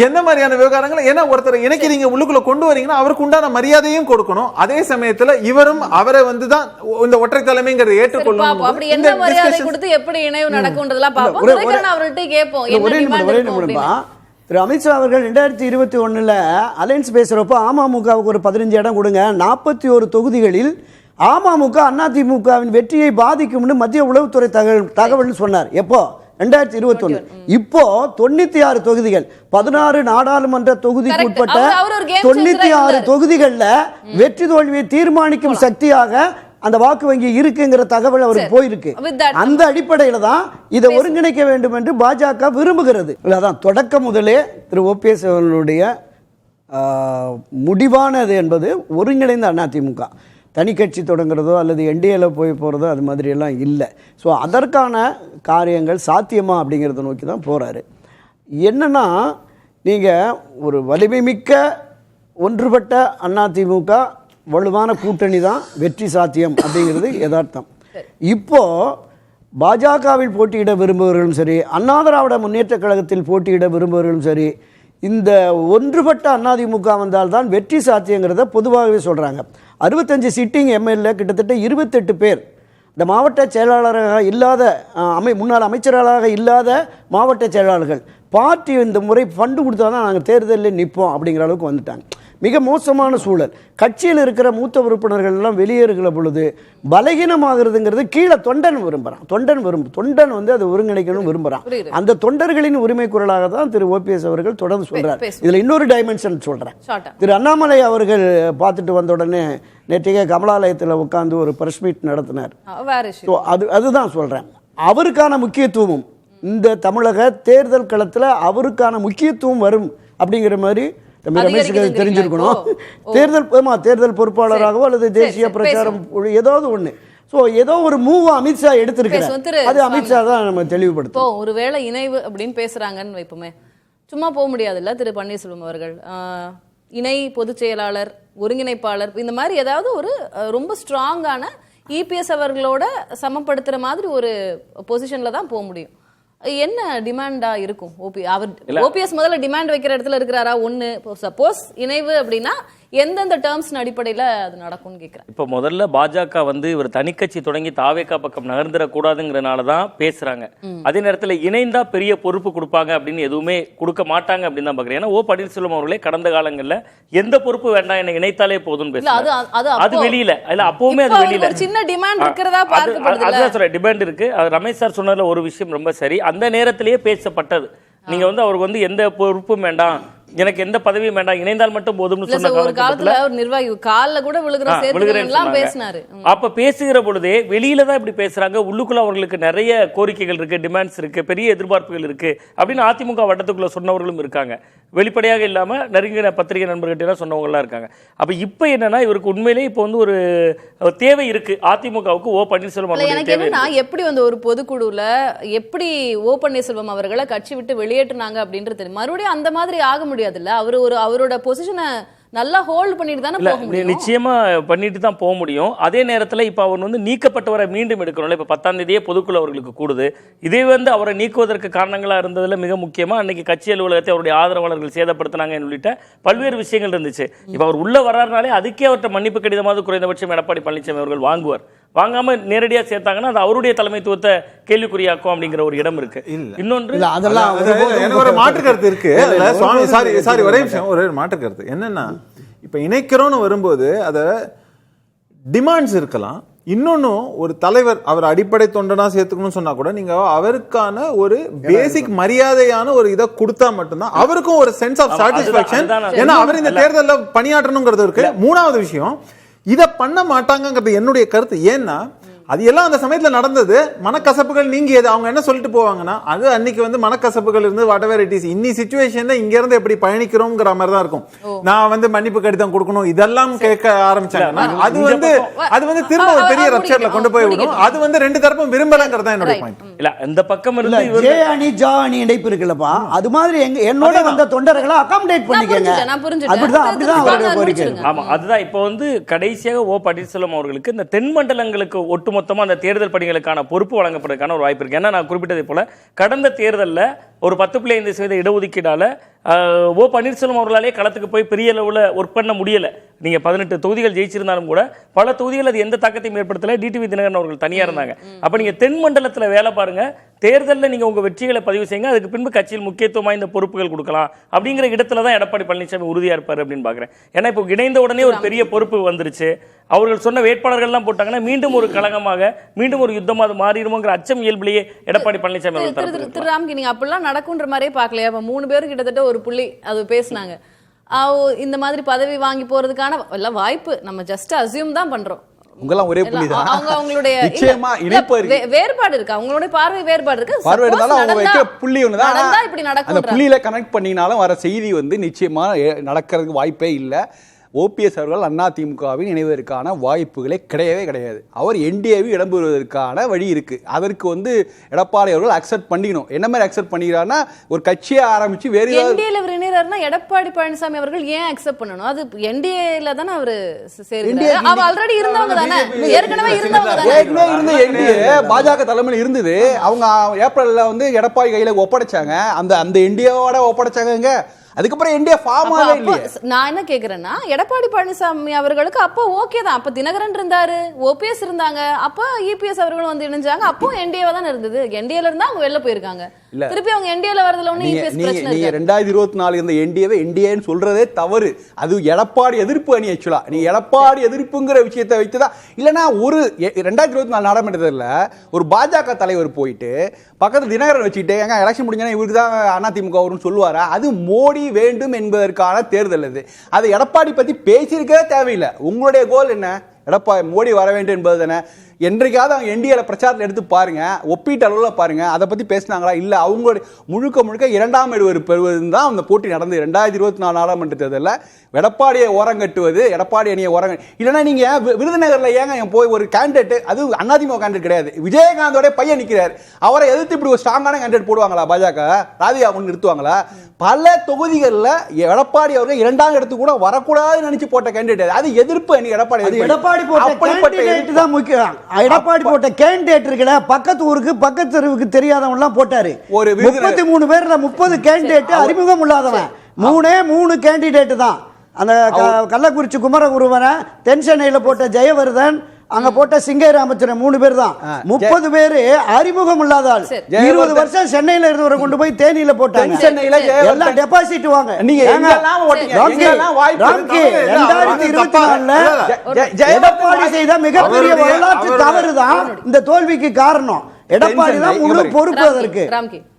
என்ன மாதிரியான விவகாரங்கள், ஏன்னா ஒருத்தர் இணைக்கிறீங்க உள்ளுக்குள்ள கொண்டு வரீங்கன்னா அவருக்கு உண்டான மரியாதையும் கொடுக்கணும். அதே சமயத்துல இவரும் அவரை தான் இந்த ஒற்றை தலைமைங்கிறத ஏற்றுக்கொள்ளணும். அப்படி என்ன மரியாதை கொடுத்து எப்படி இணைவு நடக்கும்ன்றதெல்லாம் பாப்போம். அவர்கிட்ட கேட்போம். திரு அமித்ஷா அவர்கள் 2021 அலையன்ஸ் பேசுறப்போ அமமுகவுக்கு ஒரு 15 இடம் கொடுங்க, 41 தொகுதிகளில் அமமுக அதிமுகவின் வெற்றியை பாதிக்கும் மத்திய உளவுத்துறை தகவல் சொன்னார். எப்போ? 2021. இப்போ 96 தொகுதிகள், 16 நாடாளுமன்ற தொகுதிக்கு உட்பட்ட 96 தொகுதிகள்ல வெற்றி தோல்வியை தீர்மானிக்கும் சக்தியாக அந்த வாக்கு வங்கி இருக்குங்கிற தகவல் அவருக்கு போயிருக்கு. அந்த அடிப்படையில தான் இதை ஒருங்கிணைக்க வேண்டும் என்று பாஜக விரும்புகிறது. அதான் தொடக்க முதலே திரு ஓபிஎஸ் அவர்களுடைய முடிவானது என்பது ஒருங்கிணைந்த அதிமுக. தனி கட்சி தொடங்குறதோ அல்லது என்டிஏல போகிறதோ அது மாதிரியெல்லாம் இல்லை. ஸோ அதற்கான காரியங்கள் சாத்தியமா அப்படிங்கிறத நோக்கி தான் போகிறாரு. என்னென்னா நீங்கள் ஒரு வலிமை மிக்க ஒன்றுபட்ட அதிமுக வலுவான கூட்டணி தான் வெற்றி சாத்தியம் அப்படிங்கிறது யதார்த்தம். இப்போது பாஜகவில் போட்டியிட விரும்புபவர்களும் சரி, அண்ணா திராவிட முன்னேற்ற கழகத்தில் போட்டியிட விரும்புபவர்களும் சரி, இந்த ஒன்றுபட்ட அதிமுக வந்தால்தான் வெற்றி சாத்தியங்கிறத பொதுவாகவே சொல்கிறாங்க. 65 சிட்டிங் எம்எல்ஏ கிட்டத்தட்ட 28 பேர் இந்த மாவட்ட செயலாளராக இல்லாத முன்னாள் அமைச்சர்களாக இல்லாத மாவட்ட செயலாளர்கள் பார்ட்டி இந்த முறை ஃபண்டு கொடுத்தா தான் நாங்கள் தேர்தலில் நிற்போம் அப்படிங்கிற அளவுக்கு வந்துட்டாங்க. மிக மோசமான சூழல். கட்சியில் இருக்கிற மூத்த உறுப்பினர்கள் எல்லாம் வெளியேறுகிற பொழுது பலகீனமாகிறதுங்கிறது கீழே தொண்டன் விரும்புகிறான். தொண்டன் வந்து அதை ஒருங்கிணைக்கணும் விரும்புகிறான். அந்த தொண்டர்களின் உரிமை குரலாக தான் திரு ஓபிஎஸ் அவர்கள் தொடர்ந்து சொல்றார். இதுல இன்னொரு டைமென்ஷன் சொல்றேன். திரு அண்ணாமலை அவர்கள் பார்த்துட்டு வந்த உடனே நேற்றைய கமலாலயத்தில் உட்கார்ந்து ஒரு பிரஸ் மீட் நடத்தினார். அதுதான் சொல்றேன். அவருக்கான முக்கியத்துவம் இந்த தமிழக தேர்தல் களத்தில் அவருக்கான முக்கியத்துவம் வரும் அப்படிங்கிற மாதிரி ரமேஷுக்கு தெரிஞ்சிருக்கணும். தேர்தல் பொறுப்பாளராகவோ அல்லது தேசிய பிரச்சாரம் ஏதாவது ஒண்ணு. சோ ஏதோ ஒரு மூவ் அமித்ஷா எடுத்திருக்கிறார். அது அமித்ஷா தான் நம்ம தெளிவுபடுத்தும். ஒருவேளை இணைவு அப்படின்னு பேசுறாங்கன்னு வைப்போமே, சும்மா போக முடியாதுல்ல திரு பன்னீர்செல்வம் அவர்கள். இணை பொதுச் செயலாளர், ஒருங்கிணைப்பாளர், இந்த மாதிரி ஏதாவது ஒரு ரொம்ப ஸ்ட்ராங்கான இபிஎஸ் அவர்களோட சமப்படுத்துற மாதிரி ஒரு பொசிஷன்ல தான் போக முடியும். என்ன டிமாண்டா இருக்கும்? ஓபிஎஸ் முதல்ல டிமாண்ட் வைக்கிற இடத்துல இருக்கிறாரா? ஒண்ணு, சப்போஸ் இணைவு அப்படின்னா எந்தெந்த டேர்ம்ஸ் அடிப்படையில் அது நடக்கும்னு கேட்குறேன். இப்போ முதல்ல பாஜக வந்து இவர் தனிக்கட்சி தொடங்கி தாவேகா பக்கம் நகர்ந்துடக்கூடாதுங்கிறனால தான் பேசுறாங்க. அதே நேரத்தில் இணைந்தா பெரிய பொறுப்பு கொடுப்பாங்க அப்படின்னு எதுவுமே கொடுக்க மாட்டாங்க அப்படின்னு தான் பார்க்குறேன். ஏன்னா பன்னீர்செல்வம் அவர்களே கடந்த காலங்களில் எந்த பொறுப்பு வேண்டாம், என்ன இணைத்தாலே போதும்னு பேசுறாங்க. அது வெளியில இல்ல, அப்பவுமே அது வெளியில ஒரு சின்ன டிமாண்ட் இருக்கிறதா பார்க்கப்படுது. அதுதான் சொல்றேன், டிமாண்ட் இருக்கு. ரமேஷ் சார் சொன்னதுல ஒரு விஷயம் ரொம்ப சரி. அந்த நேரத்திலேயே பேசப்பட்டது, நீங்க வந்து அவருக்கு வந்து எந்த பொறுப்பும் வேண்டாம், எனக்கு எந்த பதவியும் வேண்டாம், இணைந்தால் மட்டும் போதும்னு சொன்ன ஒரு காலத்துல ஒரு நிர்வாகி கால்ல கூட விழுகிறேன் பேசினாரு. அப்ப பேசுகிற பொழுதே வெளியில தான் இப்படி பேசுறாங்க. உள்ளுக்குள்ள அவர்களுக்கு நிறைய கோரிக்கைகள் இருக்கு, டிமாண்ட்ஸ் இருக்கு, பெரிய எதிர்பார்ப்புகள் இருக்கு அப்படின்னு அதிமுக வட்டத்துக்குள்ள சொன்னவர்களும் இருக்காங்க. வெளிப்படையாக இல்லாம நெருங்கின பத்திரிகை நண்பர்கிட்ட சொன்னவங்க எல்லாம் இருக்காங்க. அப்ப இப்ப என்னன்னா இவருக்கு உண்மையிலேயே இப்ப வந்து ஒரு தேவை இருக்கு அதிமுகவுக்கு. பன்னீர்செல்வம் எனக்கு என்னன்னா எப்படி வந்து ஒரு பொதுக்குழுல எப்படி பன்னீர்செல்வம் அவர்களை கட்சி விட்டு வெளியேற்றினாங்க அப்படின்றது மறுபடியும் அந்த மாதிரி ஆக முடியாதுல்ல. அவரோட பொசிஷனை நல்லா ஹோல்ட் பண்ணிட்டு தானே போக முடியும். நிச்சயமா பண்ணிட்டு தான் போக முடியும். அதே நேரத்தில் இப்ப அவர் வந்து நீக்கப்பட்டவரை மீண்டும் எடுக்கணும்ல. இப்ப 10ஆம் தேதியே பொதுக்குழு அவர்களுக்கு கூடுது. இதே வந்து அவரை நீக்குவதற்கு காரணங்களா இருந்ததுல மிக முக்கியமா அன்னைக்கு கட்சி அலுவலகத்தை அவருடைய ஆதரவாளர்கள் சேதப்படுத்தினாங்க உள்ளிட்ட பல்வேறு விஷயங்கள் இருந்துச்சு. இப்ப அவர் உள்ள வர்றாருனாலே அதுக்கே அவர்கிட்ட மன்னிப்பு கடிதமாவது குறைந்தபட்சம் எடப்பாடி பழனிசாமி அவர்கள் வாங்குவார். வாங்காம நேரடியா சேர்த்தாங்கன்னா அது அவருடைய தலைமைத்துவத்தை கேள்விக்குறியாக்கும் அப்படிங்கிற ஒரு இடம் இருக்கு. இன்னொன்று ஒரு மாற்று கருத்து இருக்கு. ஒரே மாற்று கருத்து என்னன்னா, இப்ப இணைக்கிறோம்னு வரும்போது அத டிமாண்ட்ஸ் இருக்கலாம். இன்னொன்னும் ஒரு தலைவர் அவர் அடிப்படை தொண்டனா சேர்த்துக்கணும்னு சொன்னா கூட நீங்க அவருக்கான ஒரு பேசிக் மரியாதையான ஒரு இதை கொடுத்தா மட்டும்தான் அவருக்கும் ஒரு சென்ஸ் ஆஃப் சாட்டிஸ்பாக்சன். ஏன்னா அவர் இந்த தேர்தலில் பணியாற்றணுங்கிறது இருக்கு. மூணாவது விஷயம், இதை பண்ண மாட்டாங்கிறது என்னுடைய கருத்து. ஏன்னா அது எல்லாம் அந்த சமயத்துல நடந்தது. மனக்கசப்புகள் நீங்கியது. அவங்க என்ன சொல்லிட்டு போவாங்கன்னா, அது அன்னைக்கு வந்து மனக்கசப்புகள் இருந்து வாட்எவர் இட் இஸ், இன்னி சிச்சுவேஷன்ல இங்க இருந்து எப்படி பயணிக்கிறோம்ங்கிற மாதிரி தான் இருக்கும். நான் வந்து மன்னிப்பு கடிதம் கொடுக்கணும் இதெல்லாம் கேட்க ஆரம்பிச்சாங்கன்னா அது வந்து திரும்ப ஒரு பெரிய ரப்சர்ல கொண்டு போய் விடும். அது வந்து ரெண்டு தரப்பும் விரும்பலங்கிறதா என்னோட பாயிண்ட். இல்ல இந்த பக்கம் இருந்து ஜே அணி ஜா அணி இணைப்பு இருக்குல்லப்பா, அது மாதிரி என்னோட வந்த தொண்டர்களை அகாமடேட் பண்ணிக்கங்க. அப்படிதான் அவருடைய கோரிக்கை. ஆமா, அதுதான் இப்போ வந்து கடைசியாக பன்னீர்செல்வம் அவர்களுக்கு இந்த தென் மண்டலங்களுக்கு ஒட்டுமொத்தமா அந்த தேர்தல் பணிகளுக்கான பொறுப்பு வழங்கப்படுறதுக்கான ஒரு வாய்ப்பு இருக்கு. ஏன்னா நான் குறிப்பிட்டதை போல கடந்த தேர்தலில் ஒரு 10.5% இடஒதுக்கீடால பன்னீர்செல்வம் அவர்களாலே களத்துக்கு போய் பெரிய அளவில் ஒர்க் பண்ண முடியல. நீங்க 18 தொகுதிகள் ஜெயிச்சிருந்தாலும் கூட பல தொகுதிகள் அது எந்த தாக்கத்தையும் ஏற்படுத்தல. டிடிவி தினகரன் அவர்கள் தனியா இருந்தாங்க. அப்ப நீங்க தென் மண்டலத்துல வேலை பாருங்க, தேர்தலில் நீங்க உங்க வெற்றிகளை பதிவு செய்யுங்க, அதுக்கு பின்பு கட்சியில் முக்கியத்துவம் வாய்ந்த பொறுப்புகள் கொடுக்கலாம் அப்படிங்கிற இடத்துல தான் எடப்பாடி பழனிசாமி உறுதியா இருப்பாரு அப்படின்னு பாக்குறேன். ஏன்னா இப்போ இணைந்த உடனே ஒரு பெரிய பொறுப்பு வந்துருச்சு. அவர்கள் சொன்ன வேட்பாளர்கள் எல்லாம் போட்டாங்கன்னா மீண்டும் ஒரு கழகமாக மீண்டும் ஒரு யுத்தமாக மாறிடுமோங்கிற அச்சம் இயல்பிலேயே எடப்பாடி பழனிசாமி அவர்கள். திரு ராம்கி, நீங்க அப்படிலாம் நடக்கும்ன்ற மாதிரியே பார்க்கலையா? அப்ப 3 பேரும் கிட்டத்தட்ட ஒரு புள்ளி அது பேசினாங்க. இந்த மாதிரி பதவி வாங்கி போறதுக்கான எல்லாம் வாய்ப்பு நம்ம ஜஸ்ட் அசியூம் தான் பண்றோம். உங்கெல்லாம் ஒரே புள்ளி தான். அவங்களுடைய நிச்சயமா இணைப்பு வேறுபாடு இருக்கு, அவங்களுடைய பார்வை வேறுபாடு இருக்கு. பார்வை இருந்தாலும் அவங்க வைக்கிற புள்ளி ஒண்ணுதான். இப்படி நடக்கும். அந்த புள்ளியில கனெக்ட் பண்ணினாலும் வர செய்தி வந்து நிச்சயமா நடக்கிறதுக்கு வாய்ப்பே இல்லை. ஓபிஎஸ் அவர்கள் அதிமுகவின் இணைவதற்கான வாய்ப்புகளே கிடையவே கிடையாது. அவர் என்டிஏவை இடம்பெறுவதற்கான வழி இருக்கு. அதற்கு வந்து எடப்பாடி அவர்கள் அக்செப்ட் பண்ணிக்கணும். என்ன மாதிரி அக்செப்ட் பண்ணிக்கிறாருன்னா, ஒரு கட்சியை ஆரம்பிச்சு வேறு என்டிஏல இணைறாருன்னா எடப்பாடி பழனிசாமி அவர்கள் ஏன் அக்செப்ட் பண்ணணும்? அது என்டிஏல தானே அவரு சேர்ந்தாரு. அவ ஆல்ரெடி இருந்தவங்க தானே, ஏற்கனவே இருந்தவங்க தானே. ஏற்கனவே இருந்த என்டிஏ பாஜக தலைமையில் இருந்தது. அவங்க ஏப்ரல்ல வந்து எடப்பாடி கையில ஒப்படைச்சாங்க. அந்த என்டிஏவோட ஒப்படைச்சாங்க. அதுக்கப்புறம் என்டிஏ ஃபார்ம் ஆகவே இல்லையே. நான் என்ன கேக்குறேன்னா, எடப்பாடி பழனிசாமி அவர்களுக்கு அப்போ ஓகே தான். அப்ப தினகரன் இருந்தாரு, ஓபிஎஸ் இருந்தாங்க, அப்ப இபிஎஸ் அவர்களும் வந்து இணைஞ்சாங்க. அப்போ என்டிஏவா தான் இருந்தது. என்டிஏல இருந்தா அவங்க வெளில போயிருக்காங்க. திருப்பி அவங்க என்டிஏல வரதுல ஒண்ணு இபிஎஸ் பிரச்சனை இல்ல. நீங்க 2024 இருந்த என்டிஏவை என்டிஏன்னு சொல்றதே தவறு. அது எடப்பாடி எதிர்ப்பு அணி. ஆக்சுவலா நீ எடப்பாடி எதிர்ப்புங்கிற விஷயத்தை வைத்துதான். இல்லனா ஒரு 2024 நாடாளுமன்றத்தில் ஒரு பாஜக தலைவர் போயிட்டு பக்கத்துல தினகரன் வச்சுக்கிட்டு எங்க எலெக்ஷன் முடிஞ்சா இவருக்கு தான் அதிமுக வரும்னு சொல்லுவாரா? அது மோடி வேண்டும் என்பதற்கான தேர்தல். அது எடப்பாடி பத்தி பேசியிருக்கவே தேவையில்லை. உங்களுடைய கோல் என்ன? எடப்பாடி மோடி வர வேண்டும் என்பது தானே. என்றைக்காவது அவங்க என்டிஏல பிரச்சாரத்தில் எடுத்து பாருங்க, ஒப்பீட்டு அளவில் பாருங்க, அதை பத்தி பேசினாங்களா? இல்ல அவங்களுடைய முழுக்க இரண்டாம் இடம் பெறுவது தான் அந்த போட்டி நடந்தது. 2024 நாடாளுமன்ற தேர்தலில் எடப்பாடியை ஓரங்கட்டுவது, எடப்பாடி அணியை இல்லைன்னா நீங்க விருதுநகர்ல ஏங்க போய் ஒரு கேண்டிடேட், அது அதிமுக கேண்டிடேட் கிடையாது, விஜயகாந்தோட பையன் நிற்கிறார், அவரை எதிர்த்து இப்படி ஒரு ஸ்ட்ராங்கான கேண்டிடேட் போடுவாங்களா பாஜக? ராதிகா கொண்டு நிறுத்துவாங்களா? பல தொகுதிகளில் எடப்பாடி அவர்கள் இரண்டாம் இடத்துக்கு கூட வரக்கூடாதுன்னு நினைச்சு போட்ட கேண்டிடேட். அது எதிர்ப்பு அணி. எடப்பாடி போட்ட தான் முக்கியம். எடப்பாடி போட்ட கேண்டிடேட் இருக்குல்ல, பக்கத்து ஊருக்கு பக்கத்து தெருவுக்கு தெரியாதவன் எல்லாம் போட்டாரு. ஒரு 33 பேர்ல 30 கேண்டிடேட் அறிமுகம் இல்லாதவன். 3 கேண்டிடேட் தான். அந்த கள்ளக்குறிச்சி குமரகுருவனை, தென் சென்னையில போட்ட ஜெயவர்தன், அங்க போட்ட சிங்கை ராமச்சந்திரன் 3 பேர் தான். 30 பேரு அறிமுகம் இல்லாதால் 20 வருஷம் சென்னையில இருந்தவரை கொண்டு போய் தேனியில போட்டாங்க. எல்லாம் டெபாசிட் வாங்க. நீங்க எங்கெல்லாம் ஓட்டிங்க, எங்கெல்லாம் வாய்ப்பு 2024ல எடப்பாடி செய்த மிகப்பெரிய வரலாற்று தவறு தான் இந்த தோல்விக்கு காரணம். எடப்பாடி தான் முழு பொறுப்பு அதற்கு.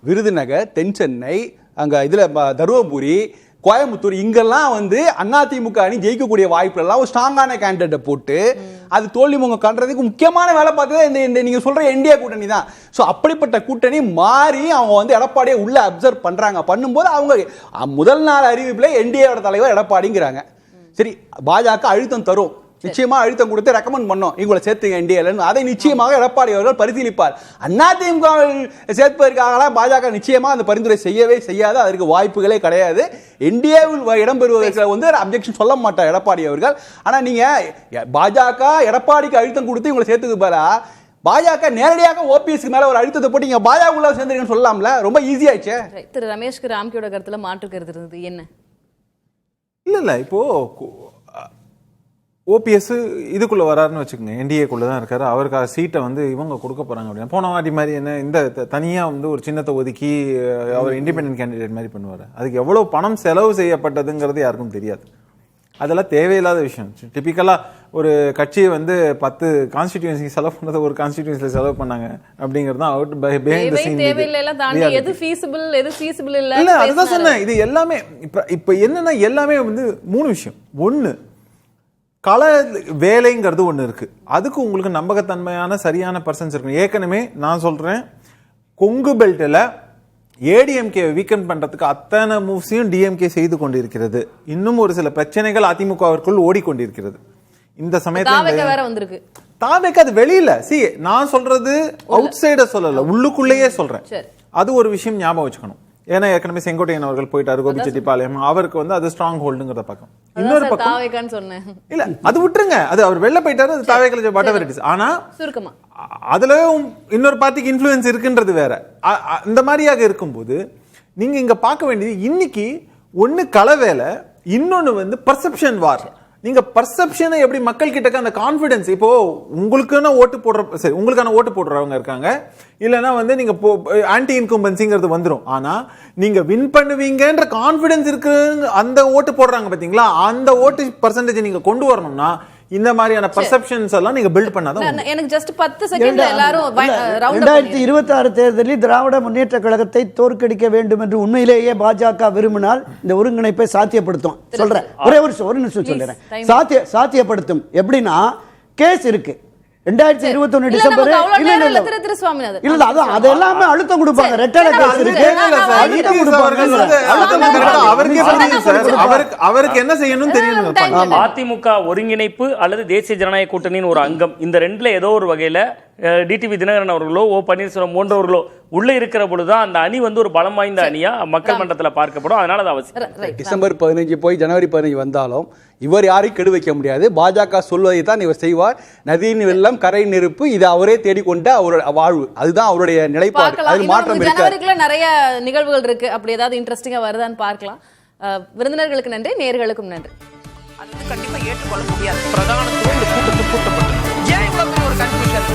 விருதுநகர், தென் சென்னை, அங்க இதுல தருமபுரி, கோயம்புத்தூர், இங்கெல்லாம் வந்து அதிமுக அணி ஜெயிக்கக்கூடிய வாய்ப்பு எல்லாம் ஒரு ஸ்ட்ராங்கான கேண்டிடேட்டை போட்டு அது தோல்வி முக காண்றதுக்கு முக்கியமான வேலை பார்த்தது இந்த நீங்க சொல்ற என்டிஏ கூட்டணி தான். ஸோ அப்படிப்பட்ட கூட்டணி மாறி அவங்க வந்து எடப்பாடியை உள்ள அப்சர்வ் பண்றாங்க. பண்ணும்போது அவங்க முதல் நாள் அறிவிப்புல என்டிஏவோட தலைவர் எடப்பாடிங்கிறாங்க. சரி, பாஜக அழுத்தம் தரும், நிச்சயமா அழுத்தம் கொடுத்து ரெக்கமெண்ட் பண்ணோம், இவங்களை சேர்த்துங்க என்டிஏல. அதை நிச்சயமாக எடப்பாடி அவர்கள் பரிசீலிப்பார். அதிமுக சேர்ப்பதற்காக பாஜக நிச்சயமா அந்த பரிந்துரை செய்யவே செய்யாது. அதற்கு வாய்ப்புகளே கிடையாது. என்டிஏவில் இடம்பெறுவதற்கு வந்து அப்ஜெக்ஷன் சொல்ல மாட்டார் எடப்பாடி அவர்கள். ஆனா நீங்க பாஜக எடப்பாடிக்கு அழுத்தம் கொடுத்து இவங்களை சேர்த்துக்கு பாரா, பாஜக நேரடியாக ஓபிஎஸ்க்கு மேல ஒரு அழுத்தத்தை போட்டு இங்க பாஜக உள்ள சேர்ந்துருக்கேன்னு சொல்லலாம்ல. ரொம்ப ஈஸியாச்சு. திரு ரமேஷ்க்கு ராம்கியோட கருத்துல மாற்று கருத்து இருந்தது என்ன? இல்ல இப்போ ஓபிஎஸ் இதுக்குள்ள வராருன்னு வச்சுக்கோங்க, என்டிஏக்குள்ள தான் இருக்காரு. அவருக்காக சீட்டை வந்து இவங்க கொடுக்க போறாங்க அப்படின்னா, போன வாட்டி மாதிரி என்ன இந்த தனியா வந்து ஒரு சின்னத்தை ஒதுக்கி அவர் இண்டிபெண்டன்ட் கேண்டிடேட் மாதிரி பண்ணுவாரு. அதுக்கு எவ்வளவு பணம் செலவு செய்யப்பட்டதுங்கிறது யாருக்கும் தெரியாது. அதெல்லாம் தேவையில்லாத விஷயம். டிபிக்கலா ஒரு கட்சியை வந்து 10 கான்ஸ்டிடியூன்சி செலவு பண்ணதை ஒரு கான்ஸ்டிடியூன்சில செலவு பண்ணாங்க அப்படிங்கிறது தான் அவுட் பிஹைண்ட் தி சீன். எது ஃபீசிபிள் எது ஃபீசிபிள் இல்ல, அதுதான் சொன்னேன். இது எல்லாமே இப்ப என்னன்னா எல்லாமே வந்து 3 விஷயம். ஒன்னு, கள வேலைங்கிறது ஒன்று இருக்கு. அதுக்கு உங்களுக்கு நம்பகத்தன்மையான சரியான பர்சன்ஸ் இருக்கு. ஏற்கனவே நான் சொல்றேன், கொங்கு பெல்ட்ல ஏடிஎம்கே வீக்கெண்ட் பண்றதுக்கு அத்தனை மூவ்ஸையும் டிஎம்கே செய்து கொண்டிருக்கிறது. இன்னும் ஒரு சில பிரச்சனைகள் அதிமுகவிற்குள் ஓடிக்கொண்டிருக்கிறது. இந்த சமயத்துல தாவேக்கு அது வெளியில நான் சொல்றது அவுட் சைடர் சொல்லல, உள்ளுக்குள்ளேயே சொல்றேன். அது ஒரு விஷயம் ஞாபகம் வச்சுக்கணும். ஏன்னா ஏற்கனவே செங்கோட்டையன் அவர்கள் போயிட்டாரு, கோபிச்செட்டிப்பாளையம், அவருக்கு வந்து அது ஸ்ட்ராங் ஹோல்டுங்கிற பக்கம். இன்னொரு பக்கம் சொன்னேன் இல்ல, அது விட்டுருங்க, அது அவர் வெளில போயிட்டாரு, அது தாவேக்கல வாட்டவர் இட் இஸ். ஆனா அதுல இன்னொரு பார்ட்டிக்கு இன்ஃப்ளூயன்ஸ் இருக்குன்றது வேற. இந்த மாதிரியாக இருக்கும்போது நீங்க இங்க பார்க்க வேண்டியது, இன்னைக்கு ஒன்னு கள வேலை, இன்னொன்னு வந்து பர்செப்ஷன் வார். நீங்க பர்செப்ஷனை எப்படி மக்கள் கிட்ட அந்த கான்பிடன்ஸ், இப்போ உங்களுக்கான ஓட்டு போடுற சரி உங்களுக்கான ஓட்டு போடுறவங்க இருக்காங்க, இல்லைன்னா வந்து நீங்க ஆன்டி இன்கம்பன்சிங்கிறது வந்துடும். ஆனா நீங்க வின் பண்ணுவீங்கன்ற கான்பிடன்ஸ் இருக்கு, அந்த ஓட்டு போடுறாங்க பாத்தீங்களா, அந்த ஓட்டு பர்சன்டேஜ் நீங்க கொண்டு வரணும்னா இந்த மாதிரியான பர்செப்ஷன்ஸ் எல்லாம் நீங்க பில்ட் பண்ணாதான். எனக்கு ஜஸ்ட் 10 செகண்ட்ல எல்லாரும் 2026 தேர்தலில் திராவிட முன்னேற்ற கழகத்தை தோற்கடிக்க வேண்டும் என்று உண்மையிலேயே பாஜக விரும்பினால் இந்த ஒருங்கிணைப்பை சாத்தியப்படுத்தும். சொல்றேன், ஒரு நிமிஷம் சொல்றேன். சாத்தியப்படுத்தும். எப்படின்னா, கேஸ் இருக்கு, 2021 இல்ல, டிசம்பர் நமக்கு அவ்வளவு இல்ல நேரம் இல்ல இல்ல, திரு சுவாமிநாதன். இல்ல அது அது எல்லாமே அழுத்தம் கொடுப்பாங்க. சரி, ரெட்டலை சரி, கேஸ் சரி, இருக்கு, சரி, நான் அழுத்தம் வாங்கிக்கிறேன். கொடுப்பாங்க. அவருக்கே புரியுது சார். அவருக்கு என்ன செய்யணும்னு தெரியும். அதிமுக ஒருங்கிணைப்பு அல்லது தேசிய ஜனநாயக கூட்டணியின் ஒரு அங்கம், இந்த ரெண்டுல ஏதோ ஒரு வகையில டிடிவி தினகரன் அவர்களோ ஓ பன்னீர்செல்வம் போன்றவர்களோ உள்ள இருக்கிற பொழுதுதான் அந்த அணி வந்து ஒரு பலம் வாய்ந்த அணியா மக்கள் மன்றத்துல பார்க்கப்படும். அதனால அது அவசியம். Right. டிசம்பர் 15 போய் ஜனவரி 15 வந்தாலும் இவர் யாரையும் கெடு வைக்க முடியாது. பாஜக சொல்வதை தான் இவர் செய்வார். நதியின் வெள்ளம் கரை நெருப்பு, இது அவரே தேடிக்கொண்ட அவரோட வாழ்வு, அதுதான் அவருடைய நிலைப்பாடு. பார்க்கலாம். அதில் மாற்றம் இன்னும் இருக்காது. ஜனவரிக்குள்ள நிறைய நிகழ்வுகள் இருக்கு. அப்படி ஏதாவது இன்ட்ரெஸ்டிங்கா வருதான்னு பார்க்கலாம். விருந்தினர்களுக்கு நன்றி, நேயர்களுக்கும் நன்றி. அது வந்து கண்டிப்பா ஏற்றுக்கொள்ள முடியாது. பிரதானத்துவம் இந்த கூட்டத்தில் கூட்டப்பட்டது. ஏன் இவ்வளவு பெரிய ஒரு கன்ஃபியூஷன்?